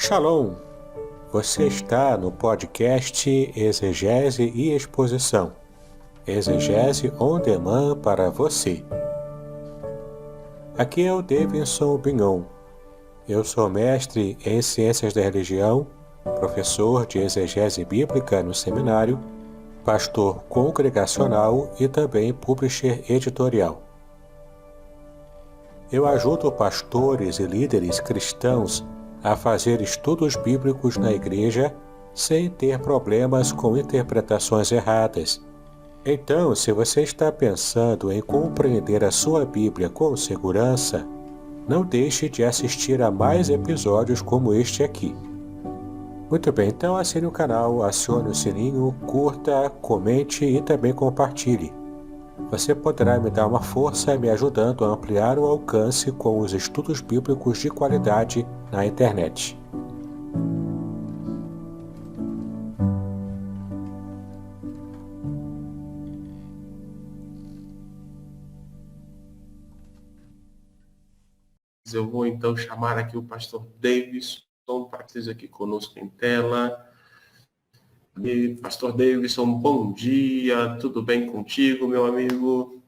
Shalom! Você está no podcast Exegese e Exposição. Exegese on demand para você. Aqui é o Davidson Bignon. Eu sou mestre em Ciências da Religião, professor de Exegese Bíblica no seminário, pastor congregacional e também publisher editorial. Eu ajudo pastores e líderes cristãos a fazer estudos bíblicos na igreja sem ter problemas com interpretações erradas. Então, se você está pensando em compreender a sua Bíblia com segurança, não deixe de assistir a mais episódios como este aqui. Muito bem, então assine o canal, acione o sininho, curta, comente e também compartilhe. Você poderá me dar uma força me ajudando a ampliar o alcance com os estudos bíblicos de qualidade na internet. Eu vou então chamar aqui o pastor Davidson para que esteja aqui conosco em tela. E, pastor Davidson, bom dia, tudo bem contigo, meu amigo?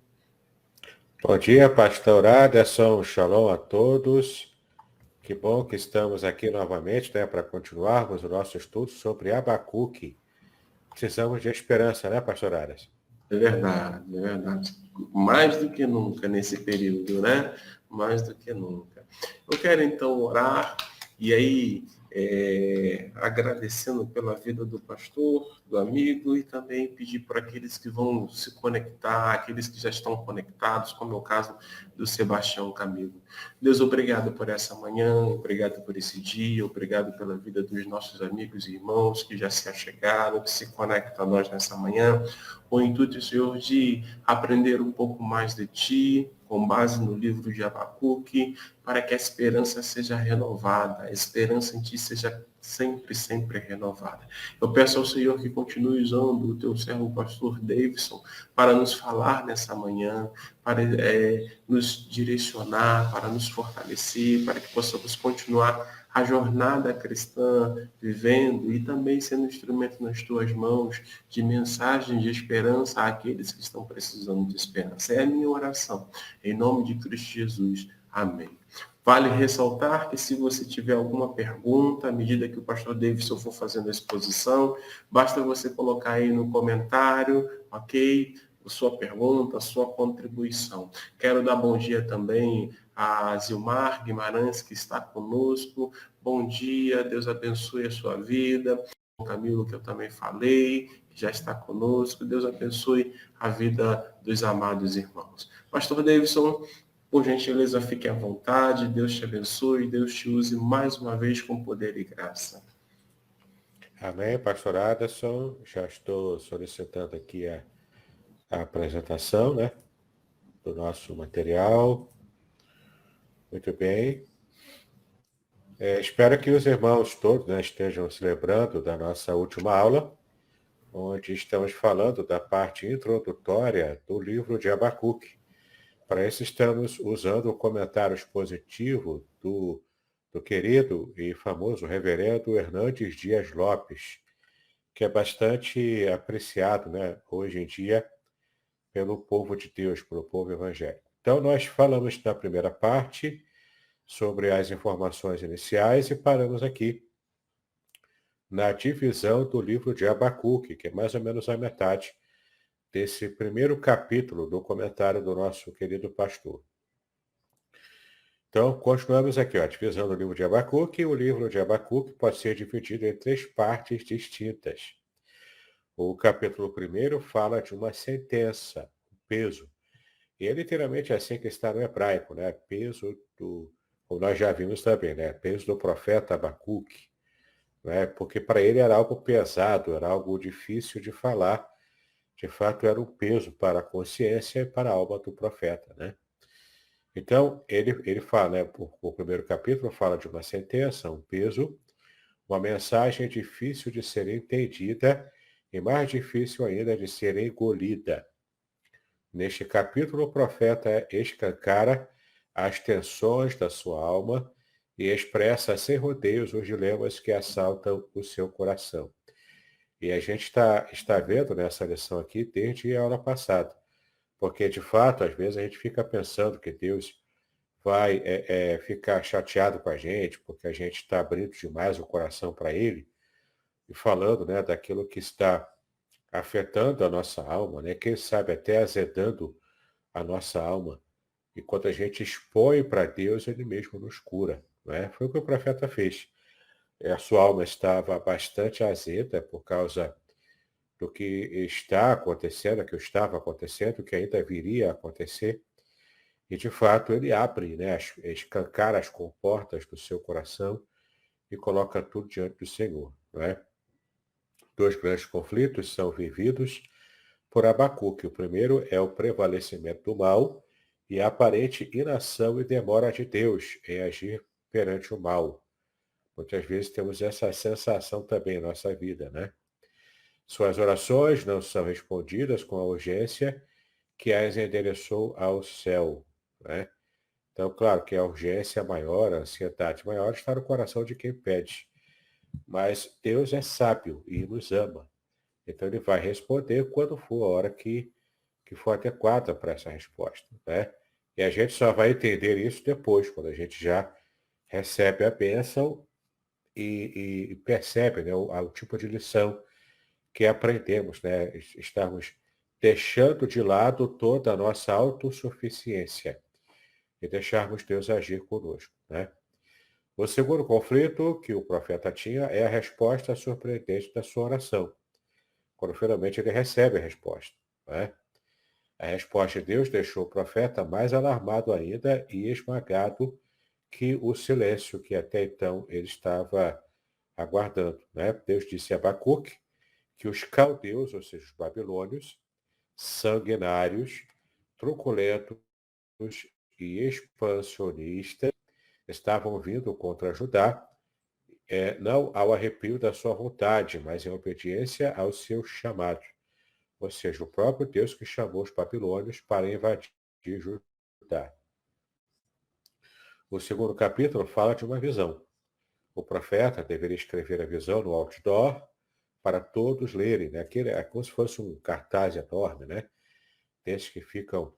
Bom dia, pastor Aderson, shalom a todos. Que bom que estamos aqui novamente, para continuarmos o nosso estudo sobre Abacuque. Precisamos de esperança, pastor Aderson? É verdade, é verdade. Mais do que nunca nesse período, né? Mais do que nunca. Eu quero então orar e aí agradecendo pela vida do pastor, do amigo e também pedir para aqueles que vão se conectar, aqueles que já estão conectados, como é o caso do Sebastião Camilo. Deus, obrigado por essa manhã, obrigado por esse dia, obrigado pela vida dos nossos amigos e irmãos que já se achegaram, que se conectam a nós nessa manhã. O intuito, Senhor, de aprender um pouco mais de Ti, com base no livro de Abacuque, para que a esperança seja renovada, a esperança em Ti seja sempre, sempre renovada. Eu peço ao Senhor que continue usando o Teu servo, o pastor Davidson, para nos falar nessa manhã, para nos direcionar, para nos fortalecer, para que possamos continuar a jornada cristã, vivendo e também sendo instrumento nas tuas mãos de mensagem de esperança àqueles que estão precisando de esperança. É a minha oração. Em nome de Cristo Jesus. Amém. Vale ressaltar que se você tiver alguma pergunta, à medida que o pastor Davidson for fazendo a exposição, basta você colocar aí no comentário, ok? A sua pergunta, a sua contribuição. Quero dar bom dia também a Zilmar Guimarães, que está conosco. Bom dia, Deus abençoe a sua vida. O Camilo, que eu também falei, que já está conosco. Deus abençoe a vida dos amados irmãos. Pastor Davidson, por gentileza, fique à vontade. Deus te abençoe. Deus te use mais uma vez com poder e graça. Amém, pastor Aderson. Já estou solicitando aqui a apresentação, do nosso material. Muito bem. Espero que os irmãos todos, estejam se lembrando da nossa última aula, onde estamos falando da parte introdutória do livro de Abacuque. Para isso estamos usando o comentário expositivo do querido e famoso reverendo Hernandes Dias Lopes, que é bastante apreciado, hoje em dia pelo povo de Deus, pelo povo evangélico. Então, nós falamos na primeira parte sobre as informações iniciais e paramos aqui na divisão do livro de Abacuque, que é mais ou menos a metade desse primeiro capítulo do comentário do nosso querido pastor. Então, continuamos aqui, a divisão do livro de Abacuque. O livro de Abacuque pode ser dividido em 3 partes distintas. O capítulo 1 fala de uma sentença, um peso. E é literalmente assim que está no hebraico, peso do, como nós já vimos também, peso do profeta Abacuque. Porque para ele era algo pesado, era algo difícil de falar. De fato, era um peso para a consciência e para a alma do profeta, Então, ele fala, o primeiro capítulo fala de uma sentença, um peso, uma mensagem difícil de ser entendida e mais difícil ainda de ser engolida. Neste capítulo, o profeta escancara as tensões da sua alma e expressa sem rodeios os dilemas que assaltam o seu coração. E a gente está vendo nessa lição aqui desde a aula passada, porque de fato, às vezes a gente fica pensando que Deus vai ficar chateado com a gente, porque a gente está abrindo demais o coração para Ele, e falando, né, daquilo que está afetando a nossa alma, né, quem sabe até azedando a nossa alma. E quando a gente expõe para Deus, Ele mesmo nos cura. Né? Foi o que o profeta fez. A sua alma estava bastante azeda por causa do que está acontecendo, que estava acontecendo, que ainda viria a acontecer. E, de fato, ele abre, né, escancara as comportas do seu coração e coloca tudo diante do Senhor. Não é? Dois grandes conflitos são vividos por Abacuque. O primeiro é o prevalecimento do mal e a aparente inação e demora de Deus em agir perante o mal. Muitas vezes temos essa sensação também em nossa vida, né? Suas orações não são respondidas com a urgência que as endereçou ao céu, né? Então, claro que a urgência maior, a ansiedade maior está no coração de quem pede. Mas Deus é sábio e nos ama. Então ele vai responder quando for a hora que for adequada para essa resposta, né? E a gente só vai entender isso depois, quando a gente já recebe a bênção e percebe, né, o tipo de lição que aprendemos, né? Estamos deixando de lado toda a nossa autossuficiência e deixarmos Deus agir conosco, né? O segundo conflito que o profeta tinha é a resposta surpreendente da sua oração, quando finalmente ele recebe a resposta, né? A resposta de Deus deixou o profeta mais alarmado ainda e esmagado que o silêncio que até então ele estava aguardando, né? Deus disse a Abacuque que os caldeus, ou seja, os babilônios, sanguinários, truculentos e expansionistas, estavam vindo contra Judá, não ao arrepio da sua vontade, mas em obediência ao seu chamado. Ou seja, o próprio Deus que chamou os babilônios para invadir Judá. O segundo capítulo fala de uma visão. O profeta deveria escrever a visão no outdoor para todos lerem, né? É como se fosse um cartaz enorme, né? Desses que ficam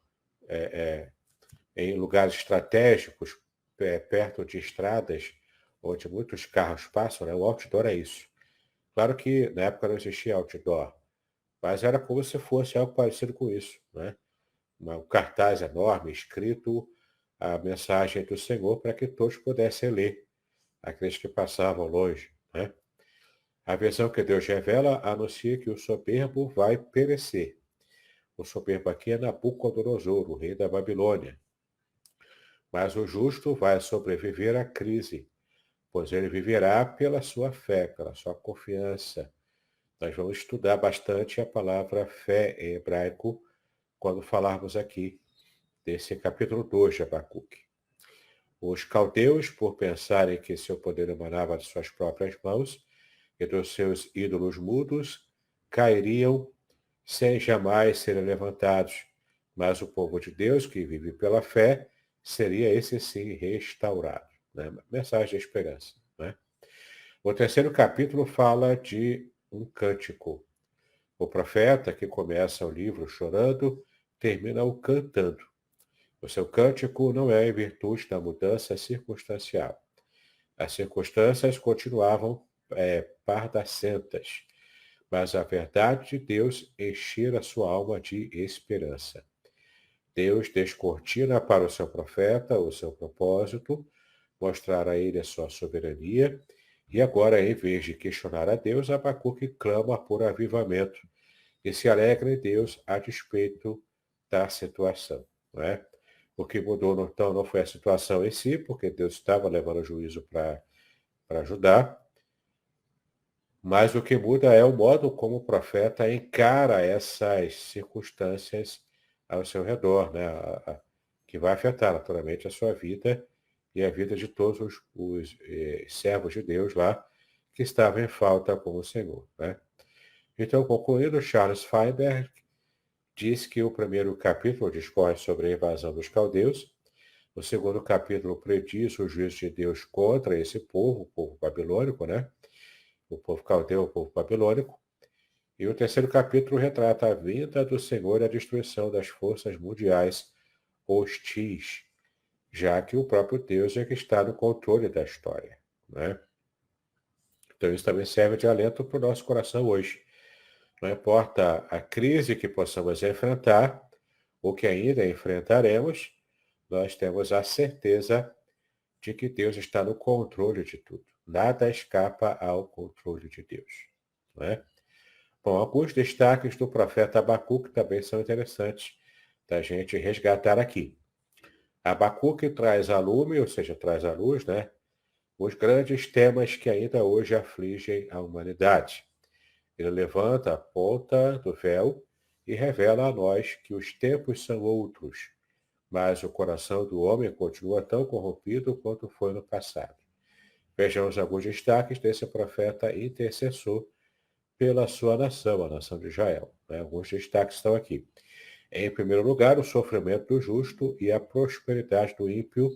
em lugares estratégicos, perto de estradas, onde muitos carros passam, né? O outdoor é isso. Claro que na época não existia outdoor, mas era como se fosse algo parecido com isso, né? Um cartaz enorme escrito a mensagem do Senhor para que todos pudessem ler, aqueles que passavam longe, né? A visão que Deus revela anuncia que o soberbo vai perecer. O soberbo aqui é Nabucodonosor, o rei da Babilônia. Mas o justo vai sobreviver à crise, pois ele viverá pela sua fé, pela sua confiança. Nós vamos estudar bastante a palavra fé em hebraico quando falarmos aqui desse capítulo 2 de Abacuque. Os caldeus, por pensarem que seu poder emanava de suas próprias mãos e dos seus ídolos mudos, cairiam sem jamais serem levantados. Mas o povo de Deus, que vive pela fé, seria esse sim restaurado. Né? Mensagem de esperança. Né? O terceiro capítulo fala de um cântico. O profeta, que começa o livro chorando, termina-o cantando. O seu cântico não é em virtude da mudança circunstancial. As circunstâncias continuavam pardacentas, mas a verdade de Deus enchera sua alma de esperança. Deus descortina para o seu profeta o seu propósito, mostrar a ele a sua soberania, e agora, em vez de questionar a Deus, Abacuque clama por avivamento e se alegra em Deus a despeito da situação. Não é? O que mudou, então, não foi a situação em si, porque Deus estava levando o juízo para ajudar, mas o que muda é o modo como o profeta encara essas circunstâncias ao seu redor, né? Que vai afetar naturalmente a sua vida e a vida de todos os servos de Deus lá que estavam em falta com o Senhor. Né? Então, concluindo, Charles Feinberg diz que o primeiro capítulo discorre sobre a invasão dos caldeus, O segundo capítulo prediz o juízo de Deus contra esse povo, o povo babilônico, né? O povo caldeu, o povo babilônico. E o terceiro capítulo retrata a vinda do Senhor e a destruição das forças mundiais hostis, já que o próprio Deus é que está no controle da história, né? Então isso também serve de alento para o nosso coração hoje. Não importa a crise que possamos enfrentar, ou que ainda enfrentaremos, nós temos a certeza de que Deus está no controle de tudo. Nada escapa ao controle de Deus, não é? Bom, alguns destaques do profeta Abacuque também são interessantes da gente resgatar aqui. Abacuque traz a lume, ou seja, traz à luz, né, os grandes temas que ainda hoje afligem a humanidade. Ele levanta a ponta do véu e revela a nós que os tempos são outros, mas o coração do homem continua tão corrompido quanto foi no passado. Vejamos alguns destaques desse profeta intercessor pela sua nação, a nação de Israel, né? Alguns destaques estão aqui. Em primeiro lugar, o sofrimento do justo e a prosperidade do ímpio,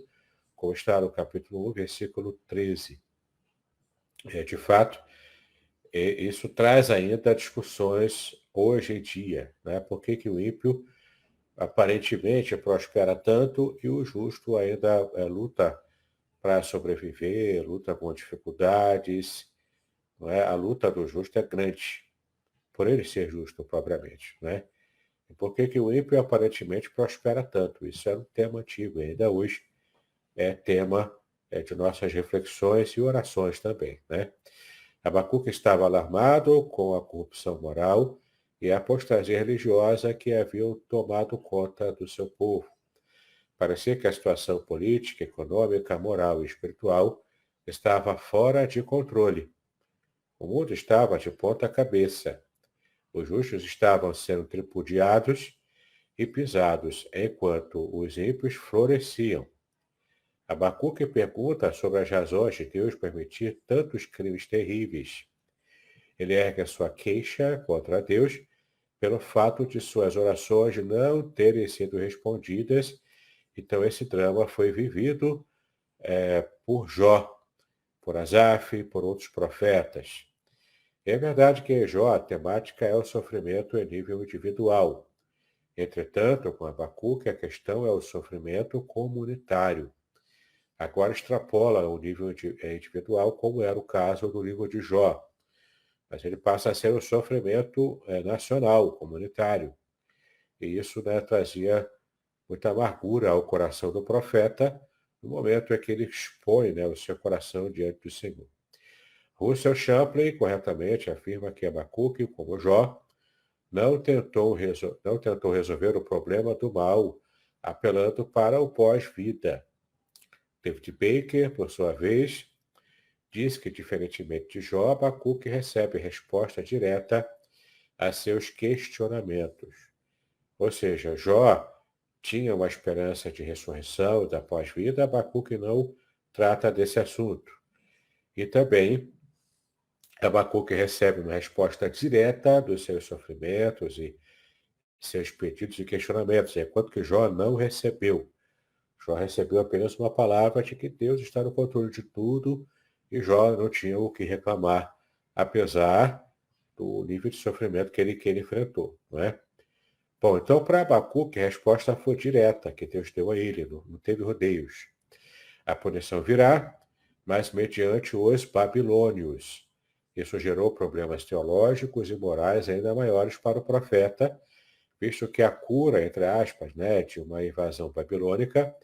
como está no capítulo 1, versículo 13. De fato, isso traz ainda discussões hoje em dia, né? Por que que o ímpio aparentemente prospera tanto e o justo ainda luta para sobreviver, luta com dificuldades, não é? A luta do justo é grande, por ele ser justo propriamente, né? E por que que o ímpio aparentemente prospera tanto? Isso é um tema antigo, e ainda hoje é tema de nossas reflexões e orações também, né? Abacuque estava alarmado com a corrupção moral e a apostasia religiosa que haviam tomado conta do seu povo. Parecia que a situação política, econômica, moral e espiritual estava fora de controle. O mundo estava de ponta cabeça. Os justos estavam sendo tripudiados e pisados, enquanto os ímpios floresciam. Abacuque pergunta sobre as razões de Deus permitir tantos crimes terríveis. Ele ergue a sua queixa contra Deus pelo fato de suas orações não terem sido respondidas. Então, esse drama foi vivido por Jó, por Asaf, por outros profetas. É verdade que em Jó a temática é o sofrimento em nível individual. Entretanto, com Abacuque, a questão é o sofrimento comunitário. Agora extrapola o nível individual, como era o caso do livro de Jó. Mas ele passa a ser o sofrimento nacional, comunitário. E isso, né, trazia muita amargura ao coração do profeta no momento em que ele expõe, né, o seu coração diante do Senhor. Russell Champlin corretamente afirma que Abacuque, como Jó, não tentou resolver o problema do mal, apelando para o pós-vida. David Baker, por sua vez, diz que, diferentemente de Jó, Abacuque recebe resposta direta a seus questionamentos. Ou seja, Jó tinha uma esperança de ressurreição da pós-vida, Abacuque não trata desse assunto. E também Abacuque recebe uma resposta direta dos seus sofrimentos e seus pedidos e questionamentos, enquanto que Jó não recebeu. Jó recebeu apenas uma palavra de que Deus está no controle de tudo e Jó não tinha o que reclamar, apesar do nível de sofrimento que ele enfrentou, não é? Bom, então para Abacuque a resposta foi direta, que Deus deu a ele, não teve rodeios. A punição virá, mas mediante os babilônios. Isso gerou problemas teológicos e morais ainda maiores para o profeta, visto que a cura, entre aspas, né, de uma invasão babilônica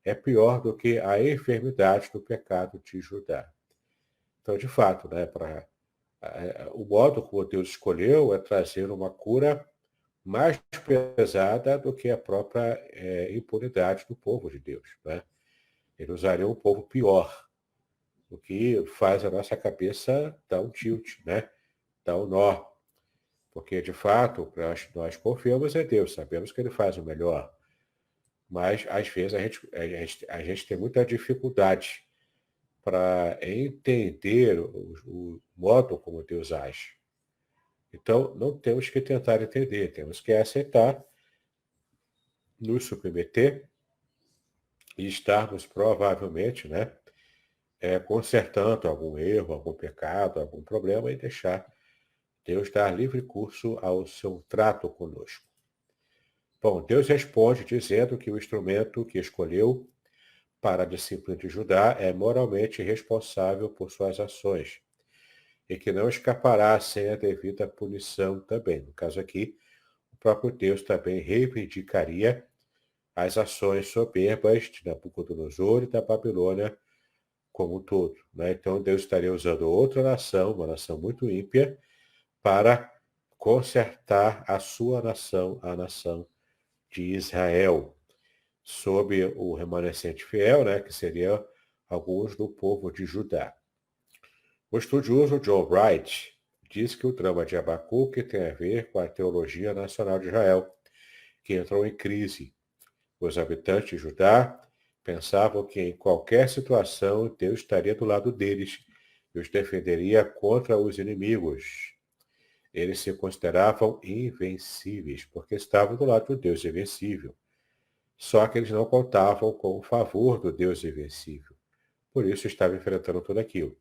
é pior do que a enfermidade do pecado de Judá. Então, de fato, né, o modo como Deus escolheu é trazer uma cura mais pesada do que a própria impunidade do povo de Deus, né? Ele usaria um povo pior, o que faz a nossa cabeça dar um tilt, né? Dar um nó. Porque, de fato, nós confiamos em Deus, sabemos que Ele faz o melhor. Mas, às vezes, a gente tem muita dificuldade para entender o modo como Deus age. Então, não temos que tentar entender, temos que aceitar, nos submeter e estarmos provavelmente, né, consertando algum erro, algum pecado, algum problema e deixar Deus dar livre curso ao seu trato conosco. Bom, Deus responde dizendo que o instrumento que escolheu para a disciplina de Judá é moralmente responsável por suas ações e que não escapará sem a devida punição também. No caso aqui, o próprio Deus também reivindicaria as ações soberbas de Nabucodonosor e da Babilônia como um todo, né? Então Deus estaria usando outra nação, uma nação muito ímpia, para consertar a sua nação, a nação de Israel, sob o remanescente fiel, né, que seria alguns do povo de Judá. O estudioso John Wright diz que o drama de Abacuque tem a ver com a teologia nacional de Israel, que entrou em crise. Os habitantes de Judá pensavam que em qualquer situação Deus estaria do lado deles e os defenderia contra os inimigos. Eles se consideravam invencíveis, porque estavam do lado do Deus invencível. Só que eles não contavam com o favor do Deus invencível. Por isso estavam enfrentando tudo aquilo.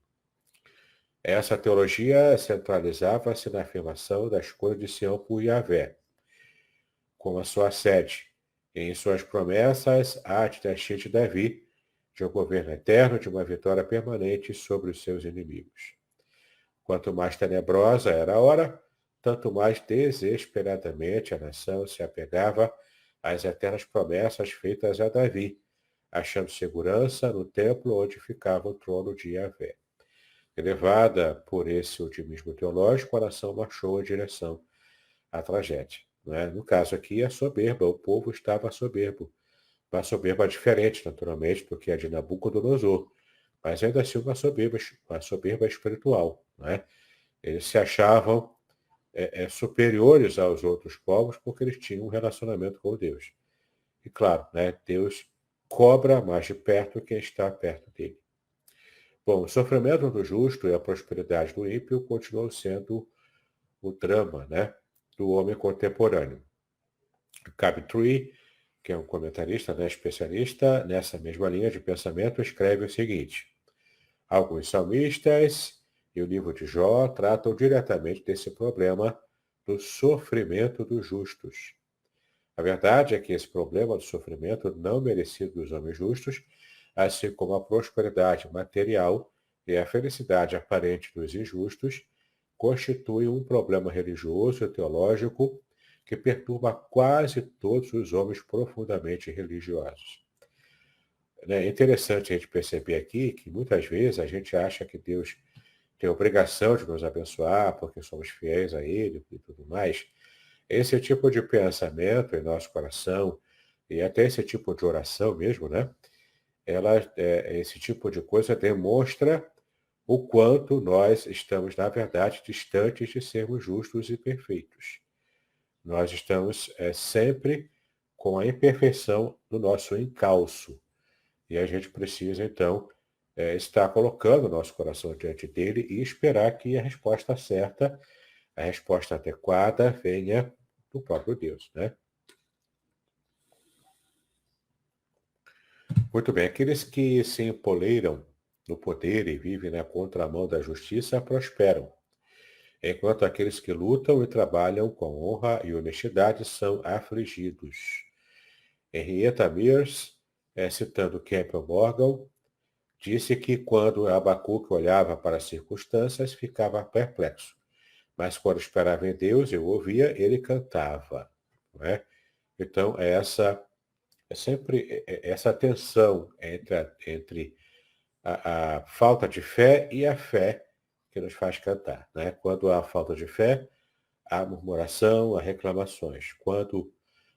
Essa teologia centralizava-se na afirmação da escolha de Sião por Yahvé, como a sua sede, e em suas promessas à dinastia de Davi, de um governo eterno, de uma vitória permanente sobre os seus inimigos. Quanto mais tenebrosa era a hora, tanto mais desesperadamente a nação se apegava às eternas promessas feitas a Davi, achando segurança no templo onde ficava o trono de Yahvé. Elevada por esse otimismo teológico, a nação marchou em direção à tragédia. Né? No caso aqui, a soberba, o povo estava soberbo. Uma soberba diferente, naturalmente, do que a de Nabucodonosor, mas ainda assim uma soberba espiritual. Né? Eles se achavam superiores aos outros povos porque eles tinham um relacionamento com Deus. E claro, né, Deus cobra mais de perto quem está perto dele. Bom, o sofrimento do justo e a prosperidade do ímpio continuam sendo o drama, né, do homem contemporâneo. Crabtree, que é um comentarista, né, especialista nessa mesma linha de pensamento, escreve o seguinte: alguns salmistas e o livro de Jó tratam diretamente desse problema do sofrimento dos justos. A verdade é que esse problema do sofrimento não merecido dos homens justos, assim como a prosperidade material e a felicidade aparente dos injustos, constitui um problema religioso e teológico que perturba quase todos os homens profundamente religiosos. É interessante a gente perceber aqui que muitas vezes a gente acha que Deus tem a obrigação de nos abençoar porque somos fiéis a Ele e tudo mais. Esse tipo de pensamento em nosso coração e até esse tipo de oração mesmo, né? Esse tipo de coisa demonstra o quanto nós estamos, na verdade, distantes de sermos justos e perfeitos. Nós estamos sempre com a imperfeição do nosso encalço. E a gente precisa, então, estar colocando o nosso coração diante dele e esperar que a resposta certa, a resposta adequada, venha do próprio Deus, né? Muito bem, aqueles que se empoleiram no poder e vivem na contramão da justiça prosperam, enquanto aqueles que lutam e trabalham com honra e honestidade são afligidos. Henrietta Mears, citando Campbell Morgan, disse que quando Abacuque olhava para as circunstâncias, ficava perplexo, mas quando esperava em Deus e o ouvia, ele cantava. Não é? Então, é sempre essa tensão entre a falta de fé e a fé que nos faz cantar. Né? Quando há falta de fé, há murmuração, há reclamações. Quando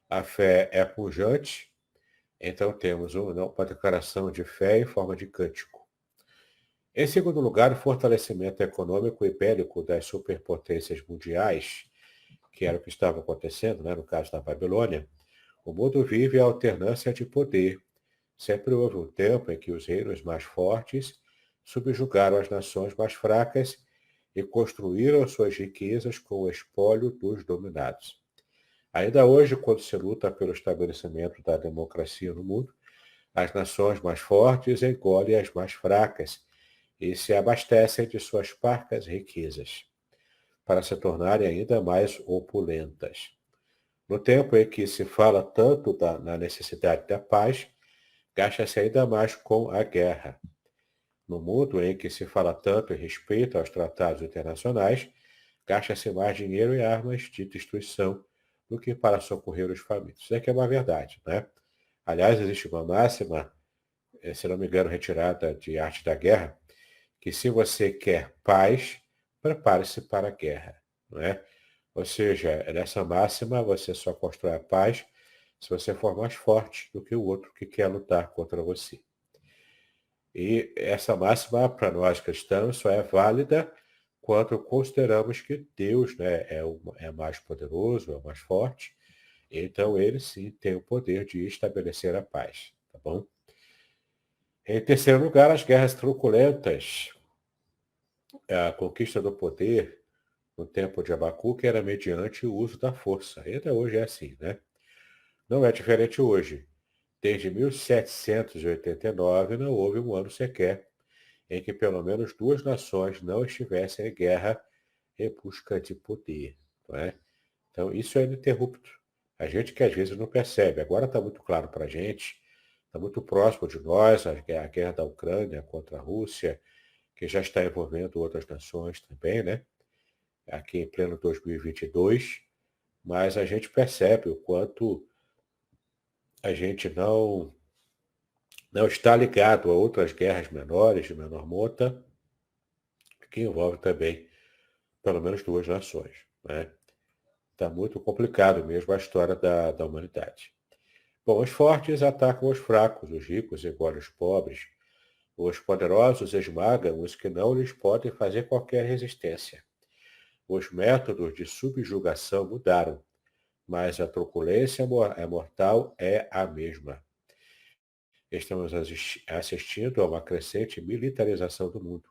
a fé é pujante, então temos uma declaração de fé em forma de cântico. Em segundo lugar, o fortalecimento econômico e bélico das superpotências mundiais, que era o que estava acontecendo, né, no caso da Babilônia. O mundo vive a alternância de poder. Sempre houve um tempo em que os reinos mais fortes subjugaram as nações mais fracas e construíram suas riquezas com o espólio dos dominados. Ainda hoje, quando se luta pelo estabelecimento da democracia no mundo, As nações mais fortes engolem as mais fracas e se abastecem de suas parcas riquezas, para se tornarem ainda mais opulentas. No tempo em que se fala tanto na necessidade da paz, gasta-se ainda mais com a guerra. No mundo em que se fala tanto em respeito aos tratados internacionais, gasta-se mais dinheiro em armas de destruição do que para socorrer os famintos. Isso aqui é uma verdade, né? Aliás, existe uma máxima, se não me engano, retirada de Arte da Guerra, que se você quer paz, prepare-se para a guerra, não é? Ou seja, nessa máxima você só constrói a paz se você for mais forte do que o outro que quer lutar contra você. E essa máxima, para nós cristãos, só é válida quando consideramos que Deus, né, é mais poderoso, é mais forte, então ele sim tem o poder de estabelecer a paz, tá bom? Em terceiro lugar, as guerras truculentas. A conquista do poder no tempo de Abacuque era mediante o uso da força. Ainda hoje é assim, né? Não é diferente hoje. Desde 1789 não houve um ano sequer em que pelo menos duas nações não estivessem em guerra em busca de poder, não é? Então isso é ininterrupto. A gente que às vezes não percebe. Agora está muito claro para a gente, está muito próximo de nós, a guerra da Ucrânia contra a Rússia, que já está envolvendo outras nações também, né? Aqui em pleno 2022, mas a gente percebe o quanto a gente não está ligado a outras guerras menores, de menor monta, que envolvem também pelo menos duas nações, né? Está muito complicado mesmo a história da humanidade. Bom, os fortes atacam os fracos, os ricos engolem os pobres, os poderosos esmagam os que não lhes podem fazer qualquer resistência. Os métodos de subjugação mudaram, mas a truculência mortal é a mesma. Estamos assistindo a uma crescente militarização do mundo.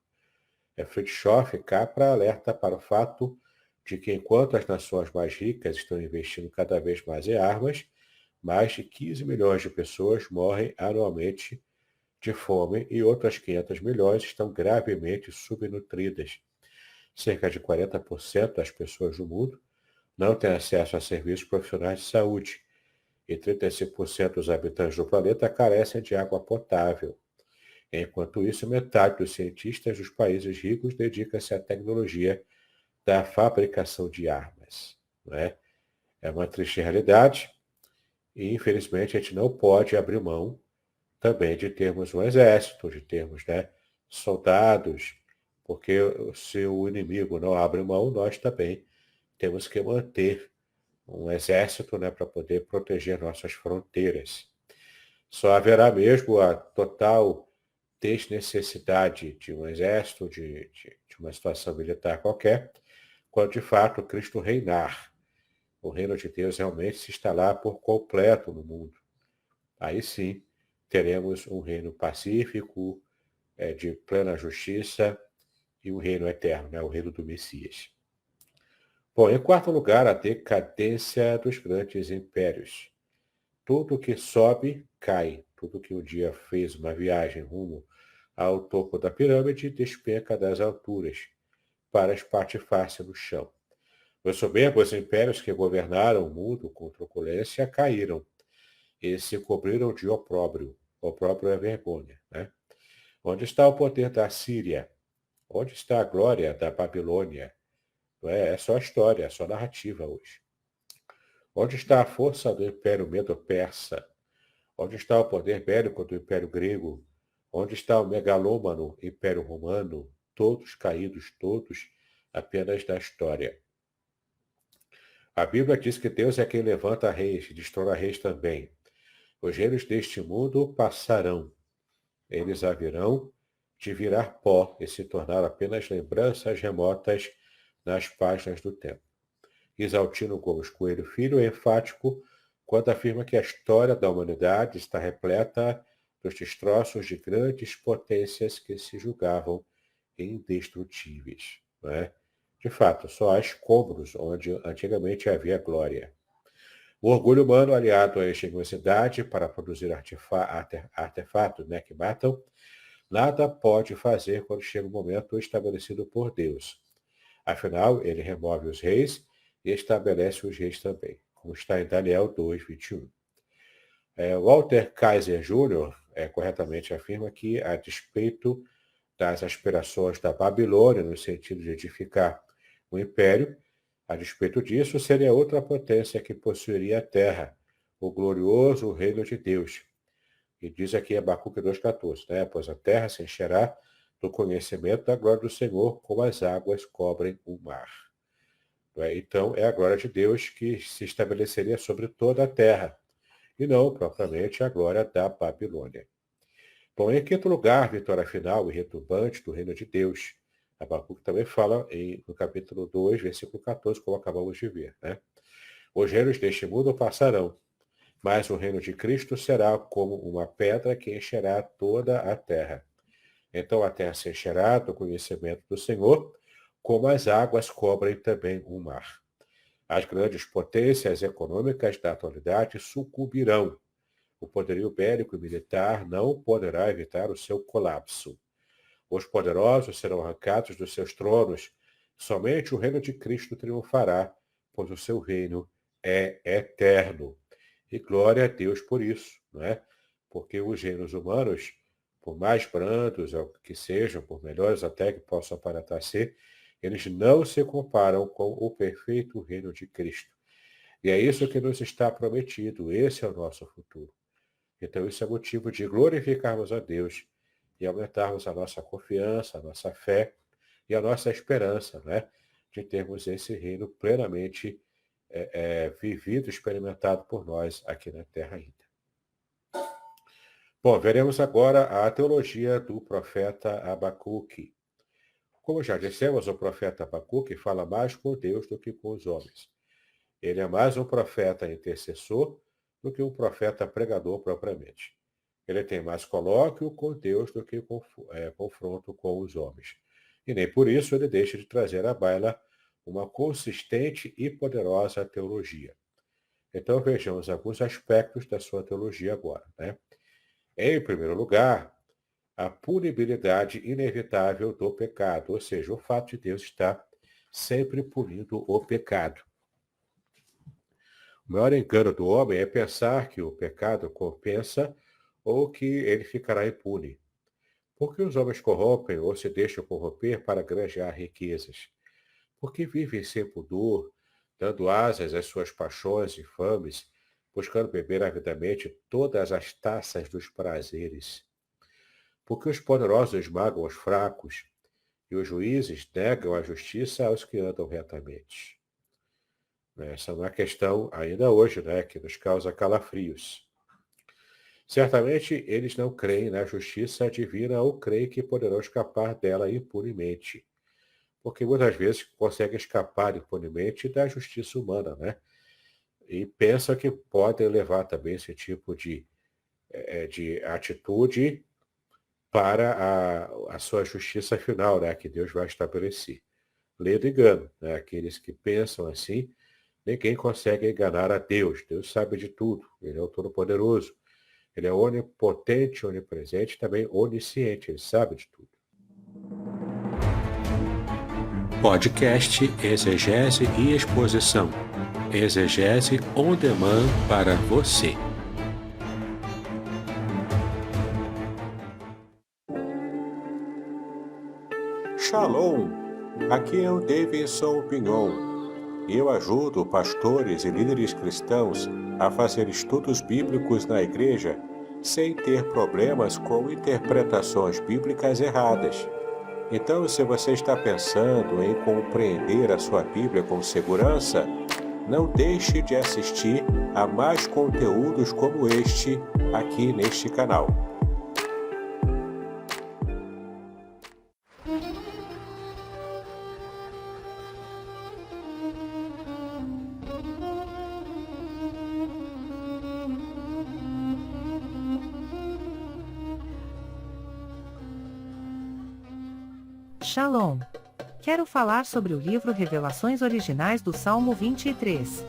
Fritjof Capra alerta para o fato de que, enquanto as nações mais ricas estão investindo cada vez mais em armas, mais de 15 milhões de pessoas morrem anualmente de fome e outras 500 milhões estão gravemente subnutridas. Cerca de 40% das pessoas do mundo não têm acesso a serviços profissionais de saúde e 35% dos habitantes do planeta carecem de água potável. Enquanto isso, metade dos cientistas dos países ricos dedica-se à tecnologia da fabricação de armas. Não é? É uma triste realidade e, infelizmente, a gente não pode abrir mão também de termos um exército, de termos, né, soldados, porque se o inimigo não abre mão, nós também temos que manter um exército, né, para poder proteger nossas fronteiras. Só haverá mesmo a total desnecessidade de um exército, de uma situação militar qualquer, quando de fato Cristo reinar. O reino de Deus realmente se instalar por completo no mundo. Aí sim, teremos um reino pacífico, de plena justiça e um reino eterno, né? O reino do Messias. Bom, em quarto lugar, a decadência dos grandes impérios. Tudo que sobe, cai. Tudo que um dia fez uma viagem rumo ao topo da pirâmide despenca das alturas para espatifar-se no chão. Os soberbos impérios que governaram o mundo com truculência caíram e se cobriram de opróbrio. Opróbrio é vergonha, né? Onde está o poder da Síria? Onde está a glória da Babilônia? Não é? É só história, é só narrativa hoje. Onde está a força do Império Medo-Persa? Onde está o poder bélico do Império Grego? Onde está o megalômano Império Romano? Todos caídos, todos apenas da história. A Bíblia diz que Deus é quem levanta reis e destrói reis também. Os reinos deste mundo passarão. Eles haverão de virar pó e se tornar apenas lembranças remotas nas páginas do tempo. Isaltino Gomes Coelho Filho é enfático quando afirma que a história da humanidade está repleta dos destroços de grandes potências que se julgavam indestrutíveis. Não é? De fato, só há escombros onde antigamente havia glória. O orgulho humano, aliado à engenhosidade para produzir artefatos, que matam, nada pode fazer quando chega o momento estabelecido por Deus. Afinal, ele remove os reis e estabelece os reis também, como está em Daniel 2:21. Walter Kaiser Jr. Corretamente afirma que, a despeito das aspirações da Babilônia no sentido de edificar um império, a despeito disso, seria outra potência que possuiria a terra, o glorioso reino de Deus. E diz aqui Abacuque 2,14, Pois a terra se encherá do conhecimento da glória do Senhor, como as águas cobrem o mar. Então, é a glória de Deus que se estabeleceria sobre toda a terra, e não propriamente a glória da Babilônia. Bom, em quinto lugar, a vitória final e retumbante do reino de Deus. Abacuque também fala no capítulo 2, versículo 14, como acabamos de ver. Os reinos deste mundo passarão, mas o reino de Cristo será como uma pedra que encherá toda a terra. Então a terra se encherá do conhecimento do Senhor, como as águas cobrem também o mar. As grandes potências econômicas da atualidade sucumbirão. O poderio bélico e militar não poderá evitar o seu colapso. Os poderosos serão arrancados dos seus tronos. Somente o reino de Cristo triunfará, pois o seu reino é eterno. E glória a Deus por isso, Porque os reinos humanos, por mais brandos que sejam, por melhores até que possam aparentar ser, eles não se comparam com o perfeito reino de Cristo. E é isso que nos está prometido, esse é o nosso futuro. Então isso é motivo de glorificarmos a Deus e aumentarmos a nossa confiança, a nossa fé e a nossa esperança, de termos esse reino plenamente vivido, experimentado por nós aqui na Terra ainda. Bom, veremos agora a teologia do profeta Abacuque. Como já dissemos, o profeta Abacuque fala mais com Deus do que com os homens. Ele é mais um profeta intercessor do que um profeta pregador propriamente. Ele tem mais colóquio com Deus do que confronto com os homens. E nem por isso ele deixa de trazer à baila uma consistente e poderosa teologia. Então vejamos alguns aspectos da sua teologia agora. Em primeiro lugar, a punibilidade inevitável do pecado, ou seja, o fato de Deus estar sempre punindo o pecado. O maior engano do homem é pensar que o pecado compensa ou que ele ficará impune. Porque os homens corrompem ou se deixam corromper para granjear riquezas? Porque vivem sem pudor, dando asas às suas paixões infames, buscando beber avidamente todas as taças dos prazeres? Porque os poderosos esmagam os fracos e os juízes negam a justiça aos que andam retamente? Essa é uma questão ainda hoje, que nos causa calafrios. Certamente eles não creem na justiça divina ou creem que poderão escapar dela impunemente. Porque muitas vezes conseguem escapar impunemente da justiça humana, E pensam que podem levar também esse tipo de atitude para a sua justiça final, que Deus vai estabelecer. Lê do engano, Aqueles que pensam assim, ninguém consegue enganar a Deus. Deus sabe de tudo. Ele é o Todo-Poderoso. Ele é onipotente, onipresente e também onisciente. Ele sabe de tudo. Podcast Exegese e Exposição. Exegese on demand para você. Shalom! Aqui é o Davidson Pignon. Eu ajudo pastores e líderes cristãos a fazer estudos bíblicos na igreja sem ter problemas com interpretações bíblicas erradas. Então, se você está pensando em compreender a sua Bíblia com segurança, não deixe de assistir a mais conteúdos como este aqui neste canal. Shalom! Quero falar sobre o livro Revelações Originais do Salmo 23.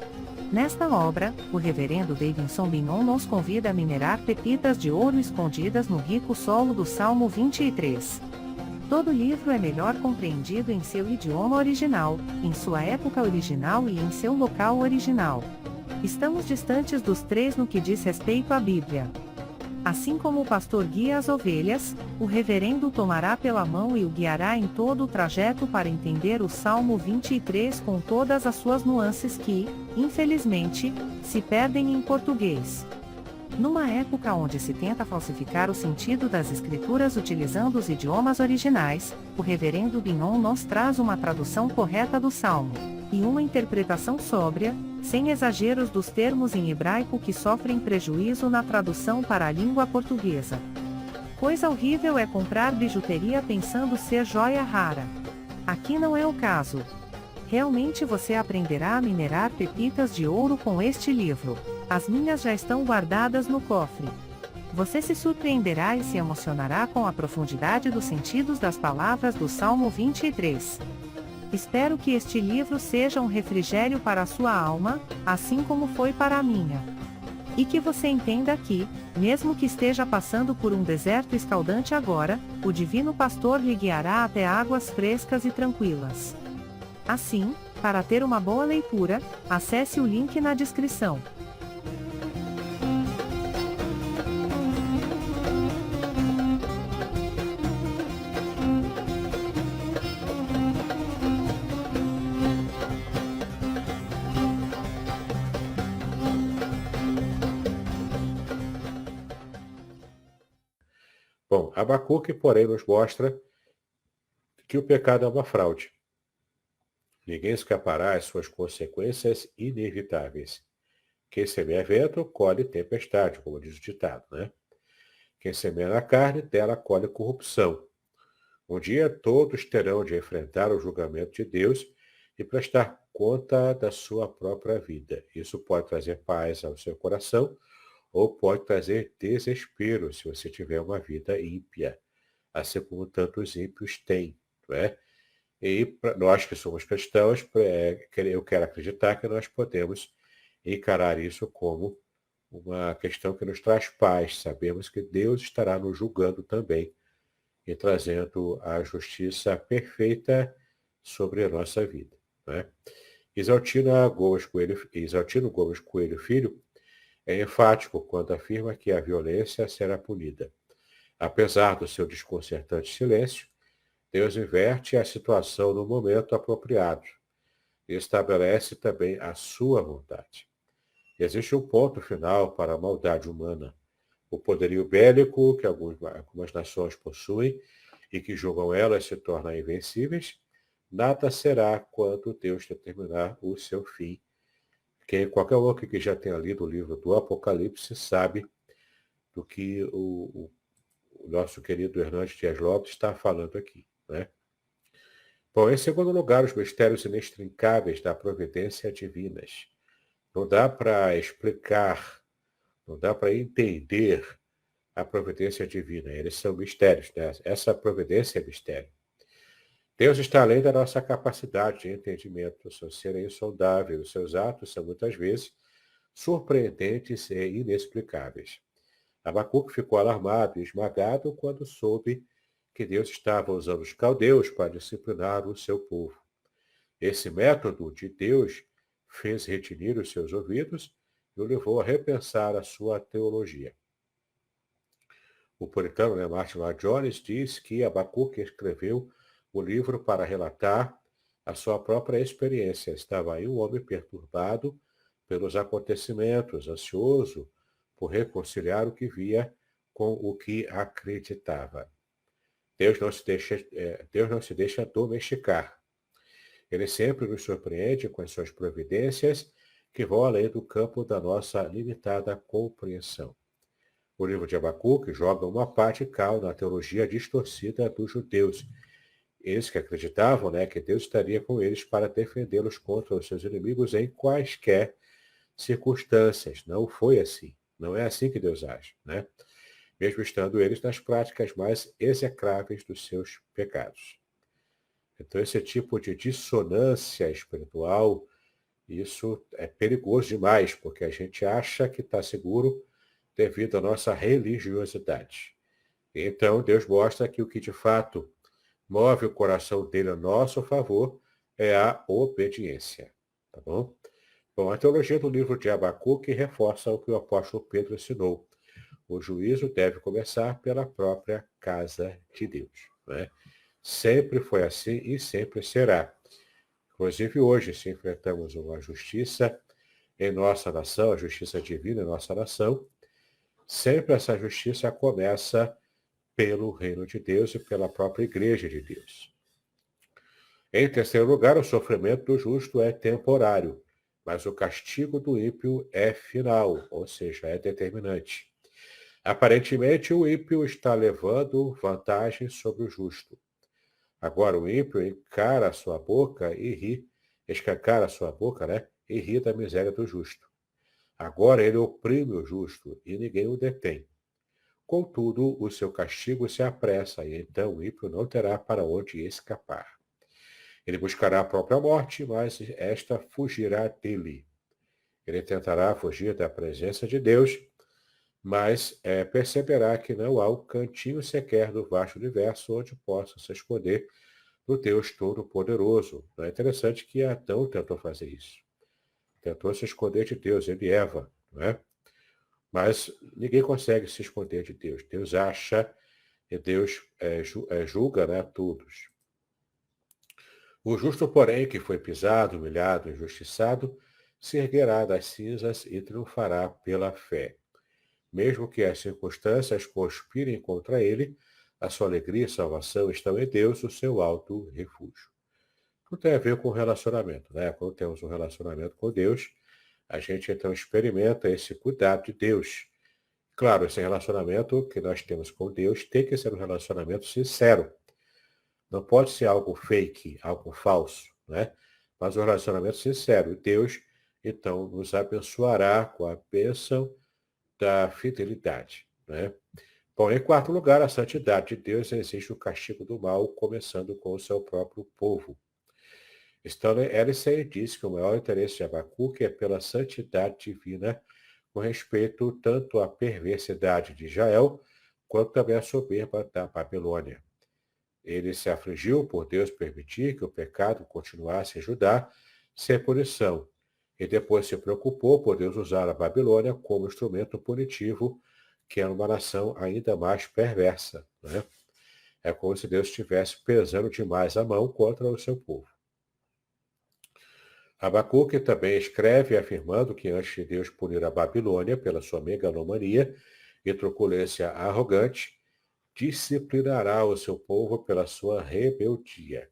Nesta obra, o reverendo Davidson Bignon nos convida a minerar pepitas de ouro escondidas no rico solo do Salmo 23. Todo livro é melhor compreendido em seu idioma original, em sua época original e em seu local original. Estamos distantes dos três no que diz respeito à Bíblia. Assim como o pastor guia as ovelhas, o reverendo tomará pela mão e o guiará em todo o trajeto para entender o Salmo 23 com todas as suas nuances que, infelizmente, se perdem em português. Numa época onde se tenta falsificar o sentido das escrituras utilizando os idiomas originais, o reverendo Bignon nos traz uma tradução correta do Salmo, e uma interpretação sóbria, sem exageros dos termos em hebraico que sofrem prejuízo na tradução para a língua portuguesa. Coisa horrível é comprar bijuteria pensando ser joia rara. Aqui não é o caso. Realmente você aprenderá a minerar pepitas de ouro com este livro. As minhas já estão guardadas no cofre. Você se surpreenderá e se emocionará com a profundidade dos sentidos das palavras do Salmo 23. Espero que este livro seja um refrigério para a sua alma, assim como foi para a minha. E que você entenda que, mesmo que esteja passando por um deserto escaldante agora, o Divino Pastor lhe guiará até águas frescas e tranquilas. Assim, para ter uma boa leitura, acesse o link na descrição. Bom, Abacuque, porém, nos mostra que o pecado é uma fraude. Ninguém escapará às suas consequências inevitáveis. Quem semeia vento, colhe tempestade, como diz o ditado, né? Quem semeia na carne, dela colhe corrupção. Um dia todos terão de enfrentar o julgamento de Deus e prestar conta da sua própria vida. Isso pode trazer paz ao seu coração ou pode trazer desespero se você tiver uma vida ímpia, assim como tantos ímpios têm, não é? E para nós que somos cristãos, eu quero acreditar que nós podemos encarar isso como uma questão que nos traz paz. Sabemos que Deus estará nos julgando também e trazendo a justiça perfeita sobre a nossa vida, né? Exaltino Gomes Coelho Filho é enfático quando afirma que a violência será punida. Apesar do seu desconcertante silêncio, Deus inverte a situação no momento apropriado e estabelece também a sua vontade. Existe um ponto final para a maldade humana. O poderio bélico que algumas nações possuem e que julgam elas se tornar invencíveis, nada será quando Deus determinar o seu fim. Qualquer um que já tenha lido o livro do Apocalipse sabe do que o nosso querido Hernandes Dias Lopes está falando aqui, né? Bom, em segundo lugar, os mistérios inextricáveis da providência divinas. Não dá para explicar, não dá para entender a providência divina. Eles são mistérios, né? Essa providência é mistério. Deus está além da nossa capacidade de entendimento. Seu ser é insondável. Os seus atos são muitas vezes surpreendentes e inexplicáveis. Abacuque ficou alarmado e esmagado quando soube que Deus estava usando os caldeus para disciplinar o seu povo. Esse método de Deus fez retinir os seus ouvidos e o levou a repensar a sua teologia. O puritano, né, Martin Lloyd Jones diz que Abacuque escreveu o livro para relatar a sua própria experiência. Estava aí um homem perturbado pelos acontecimentos, ansioso por reconciliar o que via com o que acreditava. Deus não se deixa domesticar. Ele sempre nos surpreende com as suas providências que vão além do campo da nossa limitada compreensão. O livro de Abacuque joga uma pá de cal na teologia distorcida dos judeus. Eles que acreditavam, né, que Deus estaria com eles para defendê-los contra os seus inimigos em quaisquer circunstâncias. Não foi assim. Não é assim que Deus age, né? Mesmo estando eles nas práticas mais execráveis dos seus pecados. Então, esse tipo de dissonância espiritual Isso é perigoso demais, porque a gente acha que está seguro devido à nossa religiosidade. Então, Deus mostra que o que de fato move o coração dele a nosso favor é a obediência. Tá bom? Bom, a teologia do livro de Abacuque reforça o que o apóstolo Pedro ensinou. O juízo deve começar pela própria casa de Deus. Né? Sempre foi assim e sempre será. Inclusive hoje, se enfrentamos uma justiça em nossa nação, a justiça divina em nossa nação, sempre essa justiça começa pelo reino de Deus e pela própria igreja de Deus. Em terceiro lugar, o sofrimento do justo é temporário, mas o castigo do ímpio é final, ou seja, é determinante. Aparentemente, o ímpio está levando vantagem sobre o justo. Agora, o ímpio encara a sua boca e ri, escancara a sua boca, né? E ri da miséria do justo. Agora ele oprime o justo e ninguém o detém. Contudo, o seu castigo se apressa e então o ímpio não terá para onde escapar. Ele buscará a própria morte, mas esta fugirá dele. Ele tentará fugir da presença de Deus, mas perceberá que não há um cantinho sequer do vasto universo onde possa se esconder do Deus Todo-Poderoso. Não é interessante que Adão tentou fazer isso. Tentou se esconder de Deus, ele e Eva, não é? Mas ninguém consegue se esconder de Deus. Deus acha e Deus julga, né, todos. O justo, porém, que foi pisado, humilhado, injustiçado, se erguerá das cinzas e triunfará pela fé. Mesmo que as circunstâncias conspirem contra ele, a sua alegria e salvação estão em Deus, o seu alto refúgio. Tudo tem a ver com relacionamento, né? Quando temos um relacionamento com Deus, a gente então experimenta esse cuidado de Deus. Claro, esse relacionamento que nós temos com Deus tem que ser um relacionamento sincero. Não pode ser algo fake, algo falso, né? Mas um relacionamento sincero. Deus, então, nos abençoará com a bênção da fidelidade, né? Bom, em quarto lugar, a santidade de Deus exige o castigo do mal, começando com o seu próprio povo. Stanley Ellison diz que o maior interesse de Abacuque é pela santidade divina com respeito tanto à perversidade de Israel, quanto também à soberba da Babilônia. Ele se afligiu por Deus permitir que o pecado continuasse em Judá sem punição, e depois se preocupou por Deus usar a Babilônia como instrumento punitivo, que era uma nação ainda mais perversa. Né? É como se Deus estivesse pesando demais a mão contra o seu povo. Abacuque também escreve afirmando que antes de Deus punir a Babilônia pela sua megalomania e truculência arrogante, disciplinará o seu povo pela sua rebeldia.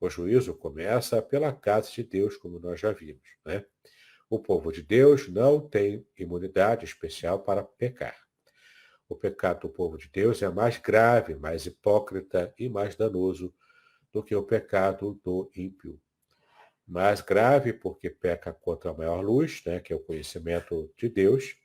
O juízo começa pela casa de Deus, como nós já vimos. Né? O povo de Deus não tem imunidade especial para pecar. O pecado do povo de Deus é mais grave, mais hipócrita e mais danoso do que o pecado do ímpio. Mais grave porque peca contra a maior luz, né, que é o conhecimento de Deus.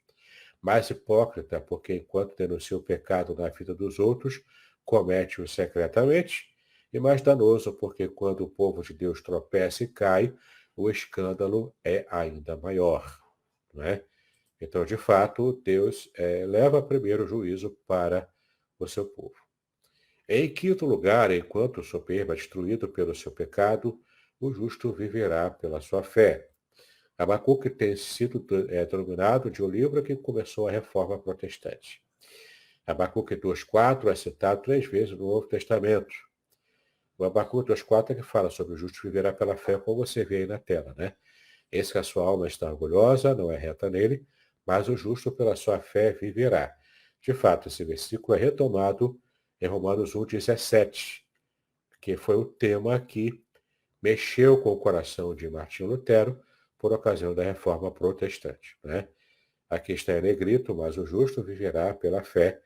Mais hipócrita porque, enquanto denuncia o pecado na vida dos outros, comete-o secretamente. E mais danoso porque, quando o povo de Deus tropeça e cai, o escândalo é ainda maior. Né? Então, de fato, Deus leva primeiro o juízo para o seu povo. Em quinto lugar, enquanto o soberbo é destruído pelo seu pecado, o justo viverá pela sua fé. Abacuque tem sido denominado de o livro que começou a reforma protestante. Abacuque 2,4 é citado 3 vezes no Novo Testamento. O Abacuque 2,4 é que fala sobre o justo viverá pela fé, como você vê aí na tela, né? Esse que a sua alma está orgulhosa, não é reta nele, mas o justo pela sua fé viverá. De fato, esse versículo é retomado em Romanos 1,17, que foi o tema que mexeu com o coração de Martinho Lutero por ocasião da reforma protestante. Né? Aqui está em negrito, mas o justo viverá pela fé,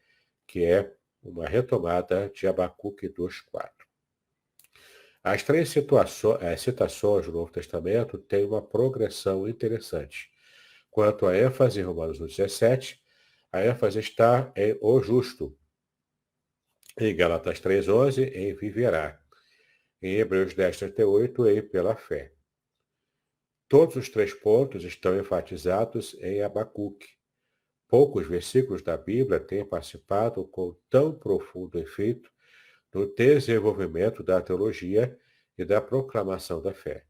que é uma retomada de Abacuque 2,4. As três citações do Novo Testamento têm uma progressão interessante. Quanto à ênfase em Romanos 1,17, a ênfase está em o justo. Em Gálatas 3,11, em viverá. Em Hebreus 10,38, em pela fé. Todos os 3 pontos estão enfatizados em Abacuque. Poucos versículos da Bíblia têm participado com tão profundo efeito no desenvolvimento da teologia e da proclamação da fé.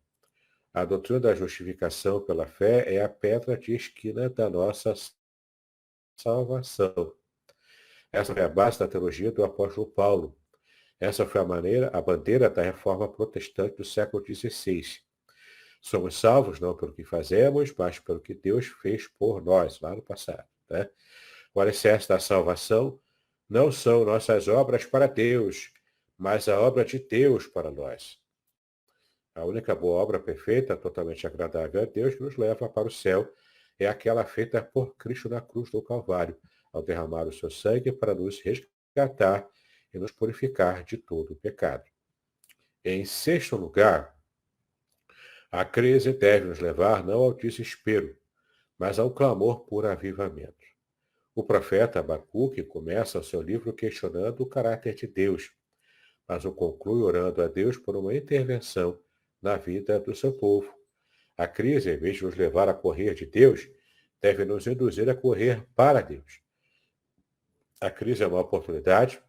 A doutrina da justificação pela fé é a pedra de esquina da nossa salvação. Essa foi a base da teologia do apóstolo Paulo. Essa foi a bandeira da reforma protestante do século XVI. Somos salvos não pelo que fazemos, mas pelo que Deus fez por nós, lá no passado. Né? O alicerce da salvação não são nossas obras para Deus, mas a obra de Deus para nós. A única boa obra perfeita, totalmente agradável a Deus, que nos leva para o céu, é aquela feita por Cristo na cruz do Calvário, ao derramar o seu sangue para nos resgatar e nos purificar de todo o pecado. Em sexto lugar, a crise deve nos levar não ao desespero, mas ao clamor por avivamento. O profeta Abacuque começa o seu livro questionando o caráter de Deus, mas o conclui orando a Deus por uma intervenção na vida do seu povo. A crise, em vez de nos levar a correr de Deus, deve nos induzir a correr para Deus. A crise é uma oportunidade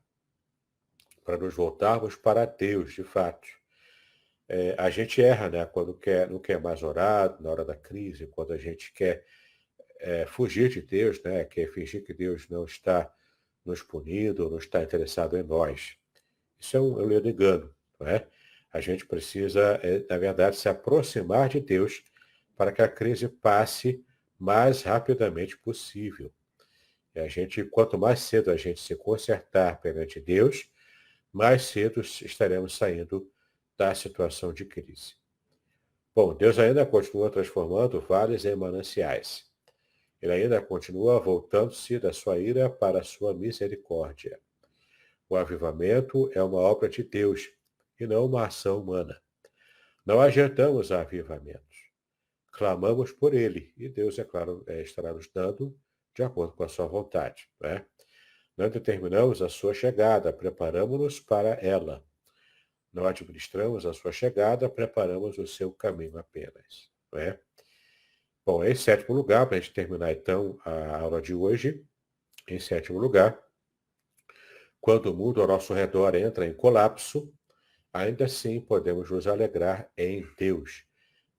para nos voltarmos para Deus, de fato. A gente erra, né, quando não quer mais orar na hora da crise, quando a gente quer fugir de Deus, né, quer fingir que Deus não está nos punindo, não está interessado em nós. Isso é um ledo engano, não é? A gente precisa, na verdade, se aproximar de Deus para que a crise passe mais rapidamente possível. E quanto mais cedo a gente se consertar perante Deus, mais cedo estaremos saindo da situação de crise. Bom, Deus ainda continua transformando vales em mananciais. Ele ainda continua voltando-se da sua ira para a sua misericórdia. O avivamento é uma obra de Deus e não uma ação humana. Não ajeitamos avivamentos. Clamamos por ele e Deus, é claro, estará nos dando de acordo com a sua vontade. Né? Não determinamos a sua chegada, preparamos-nos para ela. Não administramos a sua chegada, preparamos o seu caminho apenas. Né? Bom, em sétimo lugar, para a gente terminar então a aula de hoje, em sétimo lugar, quando o mundo ao nosso redor entra em colapso, ainda assim podemos nos alegrar em Deus,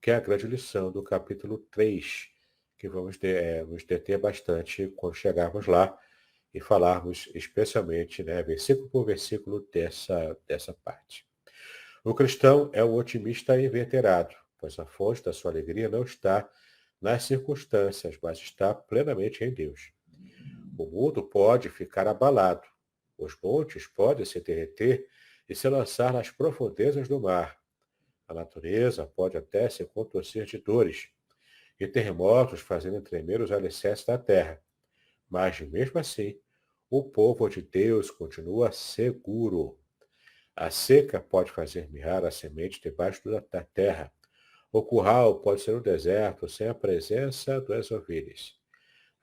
que é a grande lição do capítulo 3, que vamos nos deter bastante quando chegarmos lá e falarmos especialmente, né, versículo por versículo dessa parte. O cristão é um otimista inveterado, pois a fonte da sua alegria não está nas circunstâncias, mas está plenamente em Deus. O mundo pode ficar abalado, os montes podem se derreter e se lançar nas profundezas do mar. A natureza pode até se contorcer de dores, e terremotos fazendo tremer os alicerces da terra. Mas, mesmo assim, o povo de Deus continua seguro. A seca pode fazer mirrar a semente debaixo da terra. O curral pode ser um deserto sem a presença das ovelhas.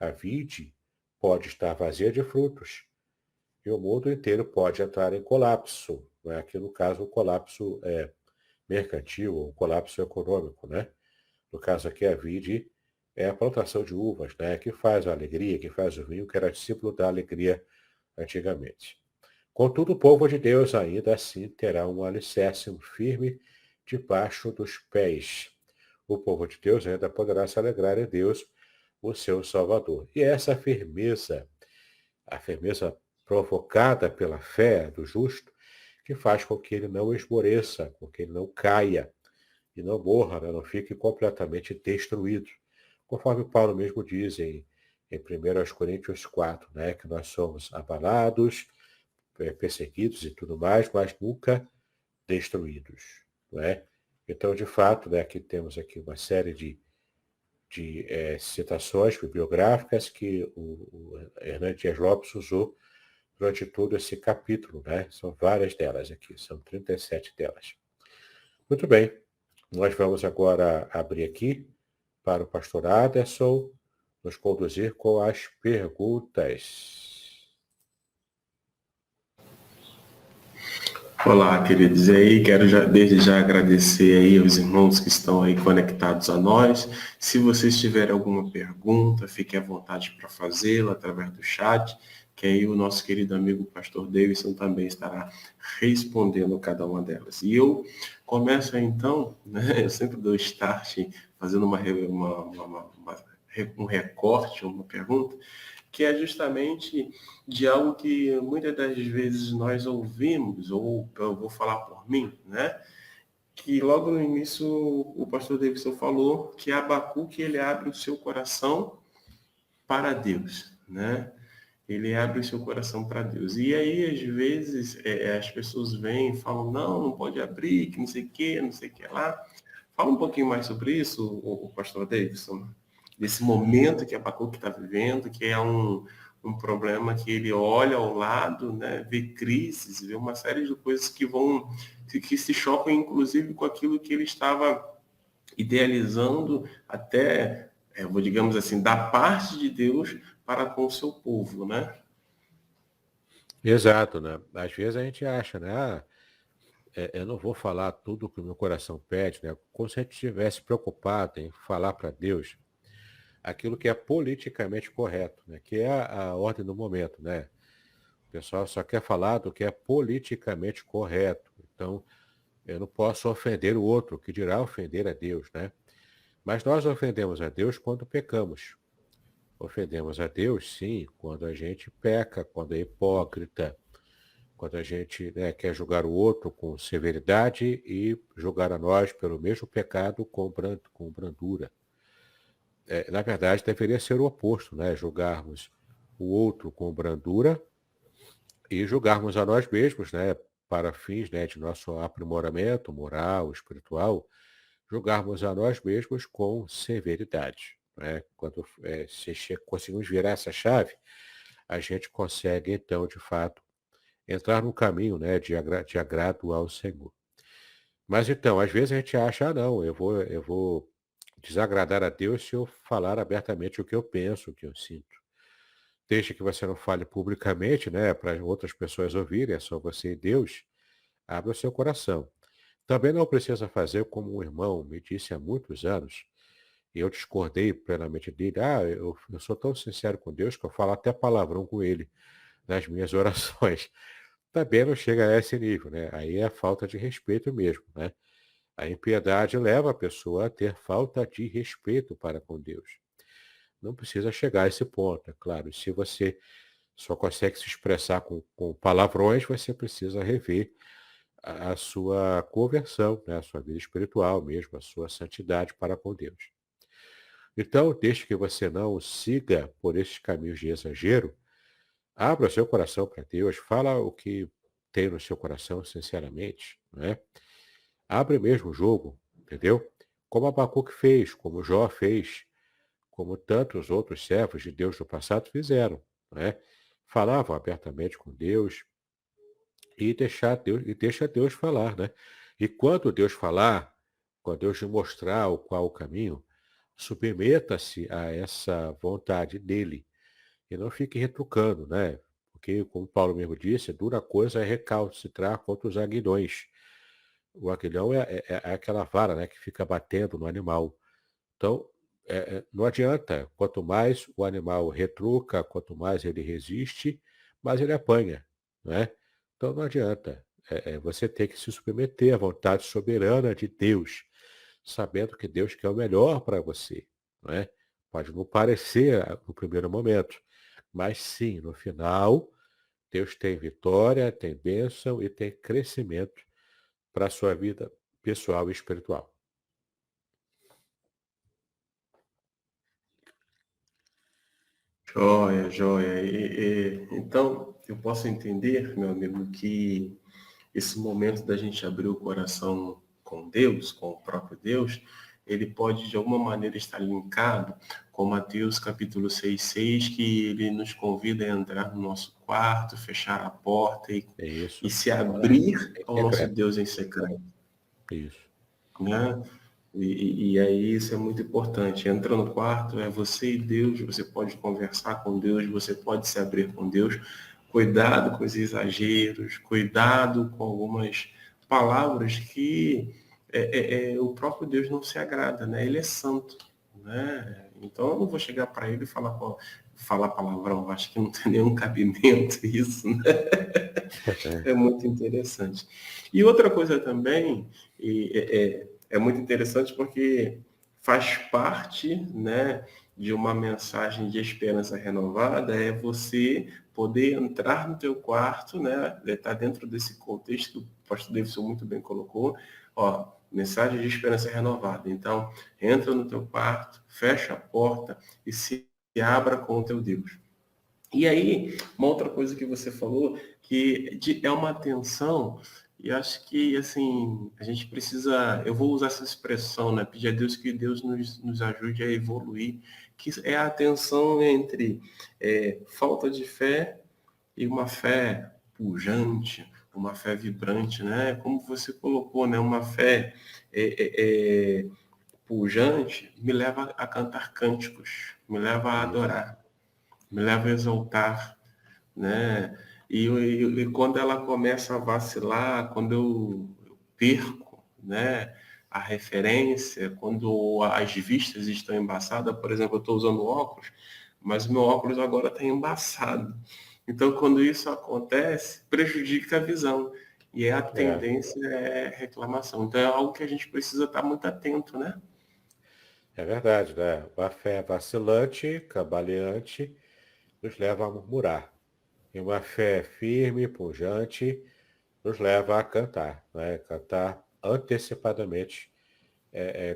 A vide pode estar vazia de frutos. E o mundo inteiro pode entrar em colapso. Não é? Aqui, no caso, o colapso mercantil, o colapso econômico. Né? No caso aqui, a vide é a plantação de uvas, né? Que faz a alegria, que faz o vinho, que era discípulo da alegria antigamente. Contudo, o povo de Deus ainda assim terá um alicerce firme debaixo dos pés. O povo de Deus ainda poderá se alegrar em Deus, o seu Salvador. E essa firmeza, a firmeza provocada pela fé do justo, que faz com que ele não esmoreça, com que ele não caia e não morra, né? Não fique completamente destruído. Conforme Paulo mesmo diz em 1 Coríntios 4, né? Que nós somos abalados, perseguidos e tudo mais, mas nunca destruídos. Não é? Então, de fato, né, aqui temos aqui uma série de citações bibliográficas que o Hernando Dias Lopes usou durante todo esse capítulo. Né? São várias delas aqui, são 37 delas. Muito bem, nós vamos agora abrir aqui para o pastor Aderson nos conduzir com as perguntas. Olá, queridos. E aí, quero desde já agradecer aí aos irmãos que estão aí conectados a nós. Se vocês tiverem alguma pergunta, fiquem à vontade para fazê-la através do chat, que aí o nosso querido amigo pastor Davidson também estará respondendo cada uma delas. E eu começo então, né, eu sempre dou start fazendo um recorte, uma pergunta, que é justamente de algo que muitas das vezes nós ouvimos, ou eu vou falar por mim, né? Que logo no início o pastor Davidson falou que Abacuque ele abre o seu coração para Deus, né? Ele abre o seu coração para Deus. E aí, às vezes, as pessoas vêm e falam, não pode abrir, que não sei o que lá. Fala um pouquinho mais sobre isso, o pastor Davidson, desse momento que Abacuque está vivendo, que é um problema que ele olha ao lado, né, vê crises, vê uma série de coisas que se chocam, inclusive, com aquilo que ele estava idealizando até, digamos assim, da parte de Deus para com o seu povo, né? Exato, né? Às vezes a gente acha, né? Eu não vou falar tudo que o meu coração pede, né? Como se a gente estivesse preocupado em falar para Deus aquilo que é politicamente correto, né? Que é a ordem do momento, né? O pessoal só quer falar do que é politicamente correto. Então, eu não posso ofender o outro, que dirá ofender a Deus, né? Mas nós ofendemos a Deus quando pecamos. Ofendemos a Deus, sim, quando a gente peca, quando é hipócrita, quando a gente, né, quer julgar o outro com severidade e julgar a nós pelo mesmo pecado com brandura. Na verdade, deveria ser o oposto, né? Julgarmos o outro com brandura e julgarmos a nós mesmos, né, para fins, né, de nosso aprimoramento moral, espiritual, julgarmos a nós mesmos com severidade. Né? Quando conseguimos virar essa chave, a gente consegue, então, de fato, entrar no caminho, né, de agrado ao Senhor. Mas então, às vezes a gente acha, não, eu vou desagradar a Deus se eu falar abertamente o que eu penso, o que eu sinto. Desde que você não fale publicamente, né, para outras pessoas ouvirem, é só você e Deus, abre o seu coração. Também não precisa fazer como um irmão me disse há muitos anos, e eu discordei plenamente dele. Eu sou tão sincero com Deus que eu falo até palavrão com ele nas minhas orações. Também não chega a esse nível, né? Aí é falta de respeito mesmo, né? A impiedade leva a pessoa a ter falta de respeito para com Deus. Não precisa chegar a esse ponto, é claro. Se você só consegue se expressar com palavrões, você precisa rever a sua conversão, né? A sua vida espiritual mesmo, a sua santidade para com Deus. Então, desde que você não siga por esses caminhos de exagero, abra o seu coração para Deus, fala o que tem no seu coração, sinceramente, né? Abre mesmo o jogo, entendeu? Como Abacuque fez, como Jó fez, como tantos outros servos de Deus do passado fizeram, né? Falavam abertamente com Deus e deixa Deus falar, né? E quando Deus falar, quando Deus te mostrar o qual o caminho, submeta-se a essa vontade dele e não fique retrucando, né? Porque, como Paulo mesmo disse, dura coisa é recalcitrar contra os aguilhões. O aguilhão é aquela vara, né, que fica batendo no animal. Então, não adianta. Quanto mais o animal retruca, quanto mais ele resiste, mais ele apanha, né? Então, não adianta. Você tem que se submeter à vontade soberana de Deus, sabendo que Deus quer o melhor para você, não é? Pode não parecer no primeiro momento, mas sim, no final, Deus tem vitória, tem bênção e tem crescimento para a sua vida pessoal e espiritual. Joia, joia. Então, eu posso entender, meu amigo, que esse momento da gente abrir o coração com Deus, com o próprio Deus, ele pode de alguma maneira estar linkado com Mateus capítulo 6:6, que ele nos convida a entrar no nosso quarto, fechar a porta É e isso. se Orar abrir em ao nosso secreto. Deus em secreto, Isso. né? E aí isso é muito importante. Entra no quarto, é você e Deus, você pode conversar com Deus, você pode se abrir com Deus, Cuidado com os exageros, cuidado com algumas palavras que o próprio Deus não se agrada, né? Ele é santo, né? Então eu não vou chegar para ele e falar palavrão, acho que não tem nenhum cabimento isso, né? É muito interessante. E outra coisa também, é muito interessante porque faz parte, né, de uma mensagem de esperança renovada, é você poder entrar no teu quarto, né, está dentro desse contexto que o pastor Davidson muito bem colocou, ó, mensagem de esperança renovada. Então, entra no teu quarto, fecha a porta e se abra com o teu Deus. E aí, uma outra coisa que você falou, que é uma atenção, e acho que, assim, a gente precisa, eu vou usar essa expressão, né? Pedir a Deus que Deus nos ajude a evoluir, que é a atenção entre falta de fé e uma fé pujante, uma fé vibrante, né? Como você colocou, né? Uma fé pujante me leva a cantar cânticos, me leva a adorar, me leva a exaltar, né? E quando ela começa a vacilar, quando eu perco, né, a referência, quando as vistas estão embaçadas, por exemplo, eu estou usando óculos, mas o meu óculos agora está embaçado. Então, quando isso acontece, prejudica a visão. E a tendência é reclamação. Então, é algo que a gente precisa estar muito atento, né? É verdade, né? Uma fé vacilante, cambaleante, nos leva a murmurar. E uma fé firme, pujante, nos leva a cantar, né? Cantar antecipadamente,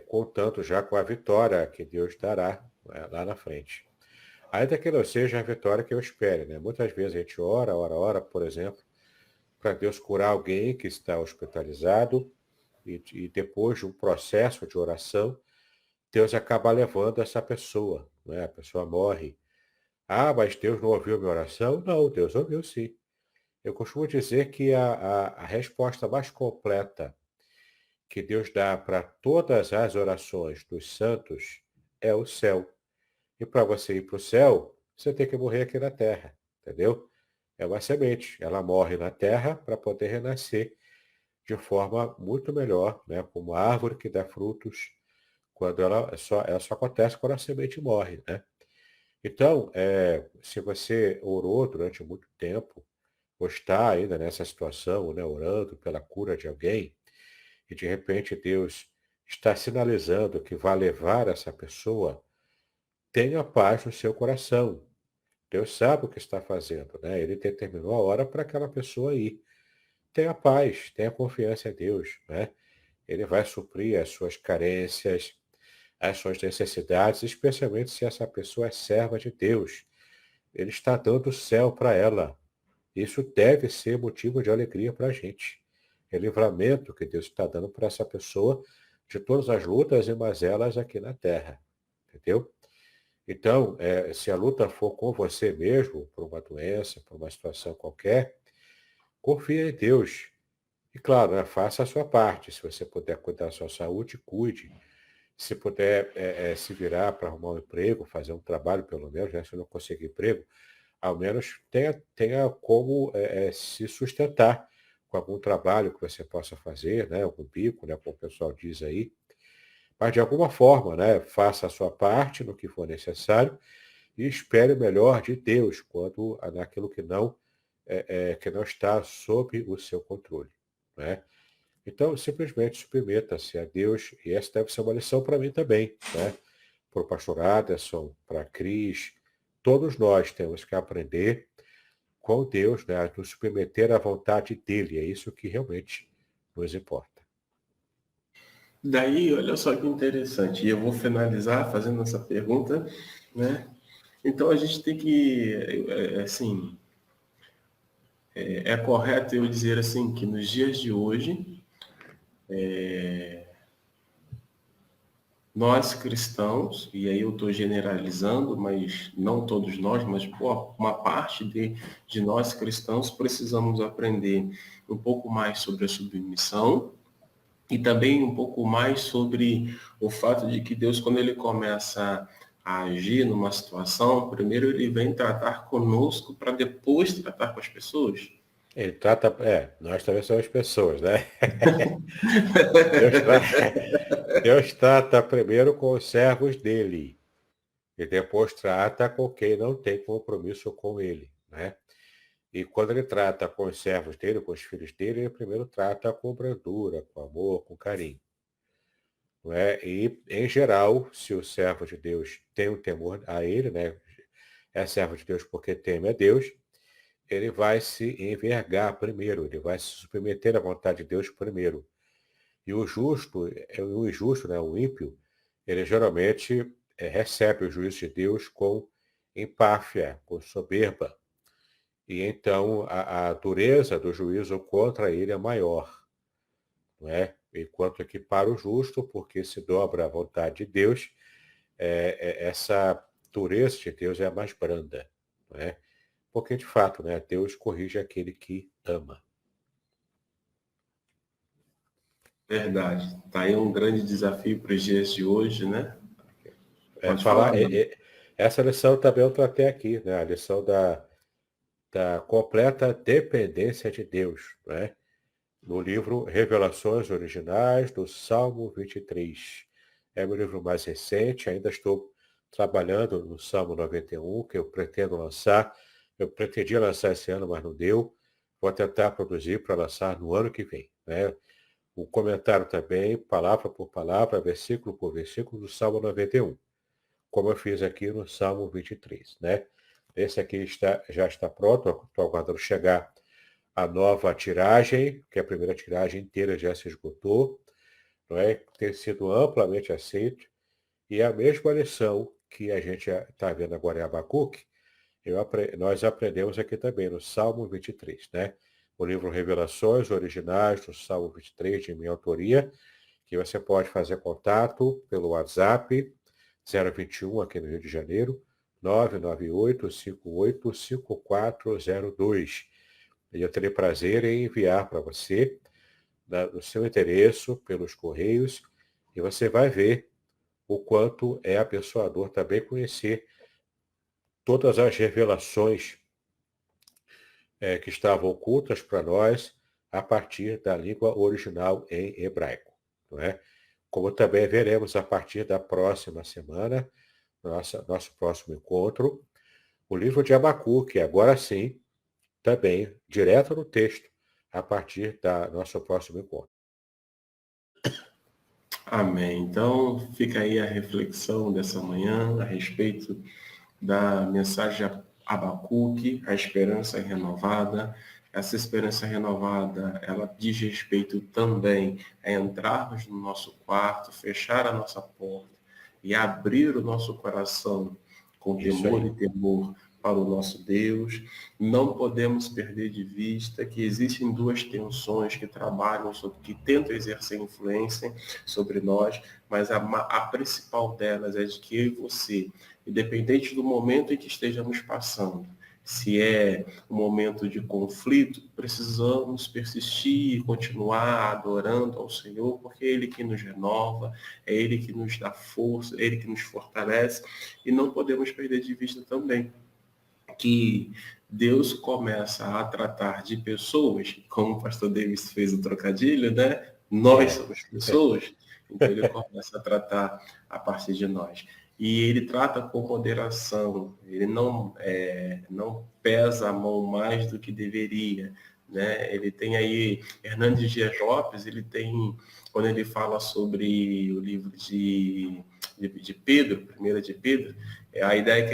contando já com a vitória que Deus dará, né, lá na frente. Ainda que não seja a vitória que eu espere, né? Muitas vezes a gente ora, por exemplo, para Deus curar alguém que está hospitalizado e depois de um processo de oração, Deus acaba levando essa pessoa, né? A pessoa morre. Ah, mas Deus não ouviu minha oração? Não, Deus ouviu sim. Eu costumo dizer que a resposta mais completa que Deus dá para todas as orações dos santos é o céu. E para você ir para o céu, você tem que morrer aqui na terra, entendeu? É uma semente. Ela morre na terra para poder renascer de forma muito melhor, né? Como a árvore que dá frutos, quando ela só acontece quando a semente morre, né? Então, se você orou durante muito tempo, ou está ainda nessa situação, né, orando pela cura de alguém, e de repente Deus está sinalizando que vai levar essa pessoa, tenha paz no seu coração. Deus sabe o que está fazendo, né? Ele determinou a hora para aquela pessoa ir. Tenha paz, tenha confiança em Deus, né? Ele vai suprir as suas carências, as suas necessidades, especialmente se essa pessoa é serva de Deus. Ele está dando o céu para ela. Isso deve ser motivo de alegria para a gente. É livramento que Deus está dando para essa pessoa de todas as lutas e mazelas aqui na terra. Entendeu? Então, se a luta for com você mesmo, por uma doença, por uma situação qualquer, confie em Deus. E claro, né, faça a sua parte. Se você puder cuidar da sua saúde, cuide. Se puder se virar para arrumar um emprego, fazer um trabalho pelo menos, né, se não conseguir emprego, ao menos tenha como se sustentar com algum trabalho que você possa fazer, né, algum bico, né, como o pessoal diz aí. Mas de alguma forma, né, faça a sua parte no que for necessário e espere o melhor de Deus naquilo que não está sob o seu controle, né? Então, simplesmente submeta-se a Deus, e essa deve ser uma lição para mim também, né? Para o pastor Aderson, para a Cris, todos nós temos que aprender com Deus, né, a nos submeter à vontade dele, é isso que realmente nos importa. Daí, olha só que interessante, e eu vou finalizar fazendo essa pergunta, né? Então a gente tem que, assim, é correto eu dizer assim que nos dias de hoje, nós cristãos, e aí eu estou generalizando, mas não todos nós, mas pô, uma parte de nós cristãos precisamos aprender um pouco mais sobre a submissão e também um pouco mais sobre o fato de que Deus, quando ele começa a agir numa situação, primeiro ele vem tratar conosco para depois tratar com as pessoas? Ele trata, nós também somos pessoas, né? Deus, tra- Deus trata primeiro com os servos dele e depois trata com quem não tem compromisso com ele, né? E quando ele trata com os servos dele, com os filhos dele, ele primeiro trata com brandura, com amor, com carinho, não é? E, em geral, se o servo de Deus tem um temor a ele, né? É servo de Deus porque teme a Deus, ele vai se envergar primeiro, ele vai se submeter à vontade de Deus primeiro. E o injusto, né, o ímpio, ele geralmente recebe o juízo de Deus com empáfia, com soberba. E então a dureza do juízo contra ele é maior, não é? Enquanto que para o justo, porque se dobra à vontade de Deus, essa dureza de Deus é mais branda, não é? Porque de fato, né, Deus corrige aquele que ama. Verdade. Está aí um grande desafio para os dias de hoje, né? Pode falar, Falar, não. essa lição também eu tratei aqui, né? A lição da completa dependência de Deus, né? No livro Revelações Originais, do Salmo 23. É meu livro mais recente, ainda estou trabalhando no Salmo 91, que eu pretendo lançar. Eu pretendia lançar esse ano, mas não deu. Vou tentar produzir para lançar no ano que vem, né? O comentário também, palavra por palavra, versículo por versículo, do Salmo 91, como eu fiz aqui no Salmo 23, né? Esse aqui já está pronto, estou aguardando chegar a nova tiragem, que a primeira tiragem inteira já se esgotou, não é? Tem sido amplamente aceito, e a mesma lição que a gente está vendo agora em Abacuque, nós aprendemos aqui também no Salmo 23, né? O livro Revelações Originais do Salmo 23, de minha autoria, que você pode fazer contato pelo WhatsApp 021 aqui no Rio de Janeiro, 998-585402. E eu terei prazer em enviar para você, no seu endereço, pelos correios, e você vai ver o quanto é abençoador também conhecer todas as revelações que estavam ocultas para nós a partir da língua original em hebraico, não é? Como também veremos a partir da próxima semana, nosso próximo encontro, o livro de Abacuque, agora sim, também direto no texto, a partir da nosso próximo encontro. Amém. Então, fica aí a reflexão dessa manhã a respeito da mensagem de Abacuque, a esperança renovada. Essa esperança renovada, ela diz respeito também a entrarmos no nosso quarto, fechar a nossa porta e abrir o nosso coração com Isso temor aí. e temor para o nosso Deus. Não podemos perder de vista que existem duas tensões que trabalham, que tentam exercer influência sobre nós, mas a principal delas é de que eu e você, independente do momento em que estejamos passando, se é um momento de conflito, precisamos persistir e continuar adorando ao Senhor, porque é Ele que nos renova, é Ele que nos dá força, é Ele que nos fortalece, e não podemos perder de vista também que Deus começa a tratar de pessoas, como o pastor Davis fez o trocadilho, né? Nós É. somos pessoas, então ele começa a tratar a partir de nós. E ele trata com moderação, ele não pesa a mão mais do que deveria. Né? Ele tem aí, Hernandes Dias Lopes, ele tem, quando ele fala sobre o livro de Pedro, primeira de Pedro, a ideia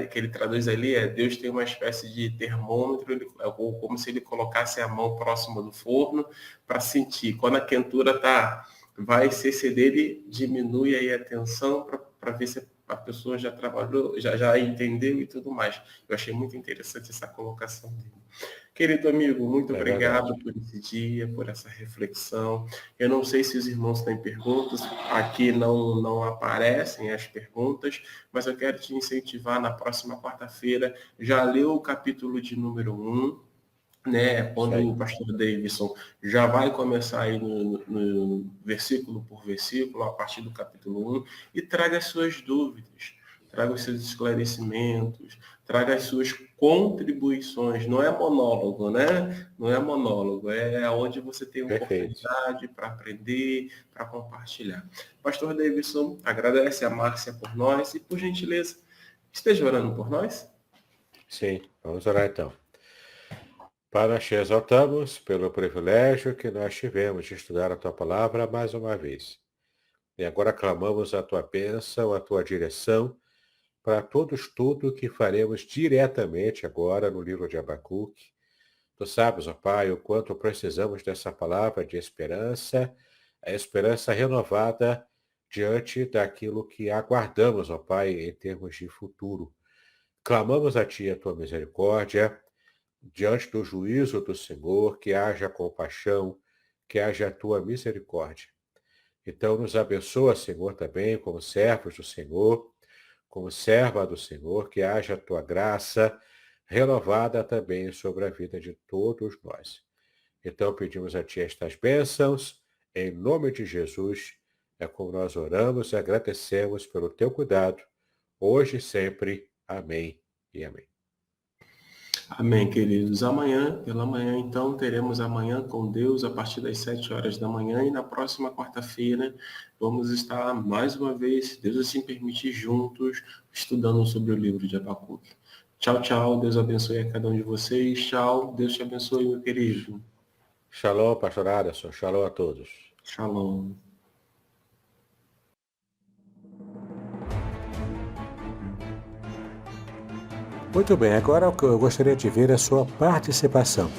que ele traduz ali é Deus tem uma espécie de termômetro, ou como se ele colocasse a mão próxima do forno para sentir. Quando a quentura vai se exceder, ele diminui aí a tensão para ver se a pessoa já trabalhou, já entendeu e tudo mais. Eu achei muito interessante essa colocação dele. Querido amigo, muito É verdade. obrigado por esse dia, por essa reflexão. Eu não sei se os irmãos têm perguntas, aqui não aparecem as perguntas, mas eu quero te incentivar na próxima quarta-feira, já leu o capítulo de número 1, né, Isso quando o aí. pastor Davidson já vai começar aí no versículo por versículo, a partir do capítulo 1, e traga as suas dúvidas. traga os seus esclarecimentos, traga as suas contribuições. Não é monólogo, né? Não é monólogo, é onde você tem uma oportunidade para aprender, para compartilhar. Pastor Davidson, agradece a Márcia por nós e, por gentileza, esteja orando por nós. Sim, vamos orar então. Pai, nós te exaltamos pelo privilégio que nós tivemos de estudar a tua palavra mais uma vez. E agora clamamos a tua bênção, a tua direção, para todo estudo que faremos diretamente agora no livro de Abacuque. Tu sabes, ó Pai, o quanto precisamos dessa palavra de esperança, a esperança renovada diante daquilo que aguardamos, ó Pai, em termos de futuro. Clamamos a Ti a tua misericórdia, diante do juízo do Senhor, que haja compaixão, que haja a tua misericórdia. Então nos abençoa, Senhor, também como servos do Senhor, como serva do Senhor, que haja a tua graça renovada também sobre a vida de todos nós. Então pedimos a Ti estas bênçãos, em nome de Jesus, é como nós oramos e agradecemos pelo Teu cuidado, hoje e sempre. Amém e amém. Amém, queridos. Pela manhã, então, teremos amanhã com Deus a partir das 7 horas da manhã e na próxima quarta-feira vamos estar mais uma vez, se Deus assim permitir, juntos, estudando sobre o livro de Abacuque. Tchau, tchau. Deus abençoe a cada um de vocês. Tchau. Deus te abençoe, meu querido. Shalom, pastor Aderson. Shalom a todos. Shalom. Muito bem, agora o que eu gostaria de ver é a sua participação.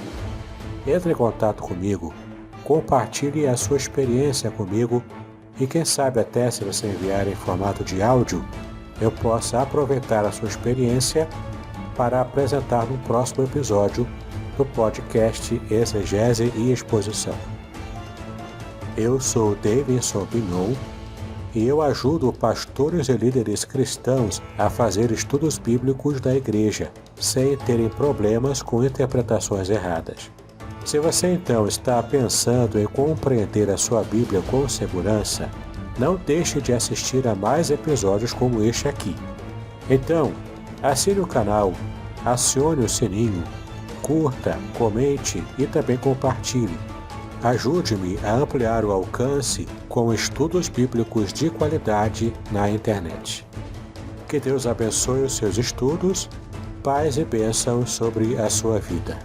Entre em contato comigo, compartilhe a sua experiência comigo e quem sabe até se você enviar em formato de áudio, eu possa aproveitar a sua experiência para apresentar no próximo episódio do podcast Exegese e Exposição. Eu sou Davidson Bignon e eu ajudo pastores e líderes cristãos a fazer estudos bíblicos da igreja, sem terem problemas com interpretações erradas. Se você então está pensando em compreender a sua Bíblia com segurança, não deixe de assistir a mais episódios como este aqui. Então, assine o canal, acione o sininho, curta, comente e também compartilhe. Ajude-me a ampliar o alcance com estudos bíblicos de qualidade na internet. Que Deus abençoe os seus estudos, paz e bênçãos sobre a sua vida.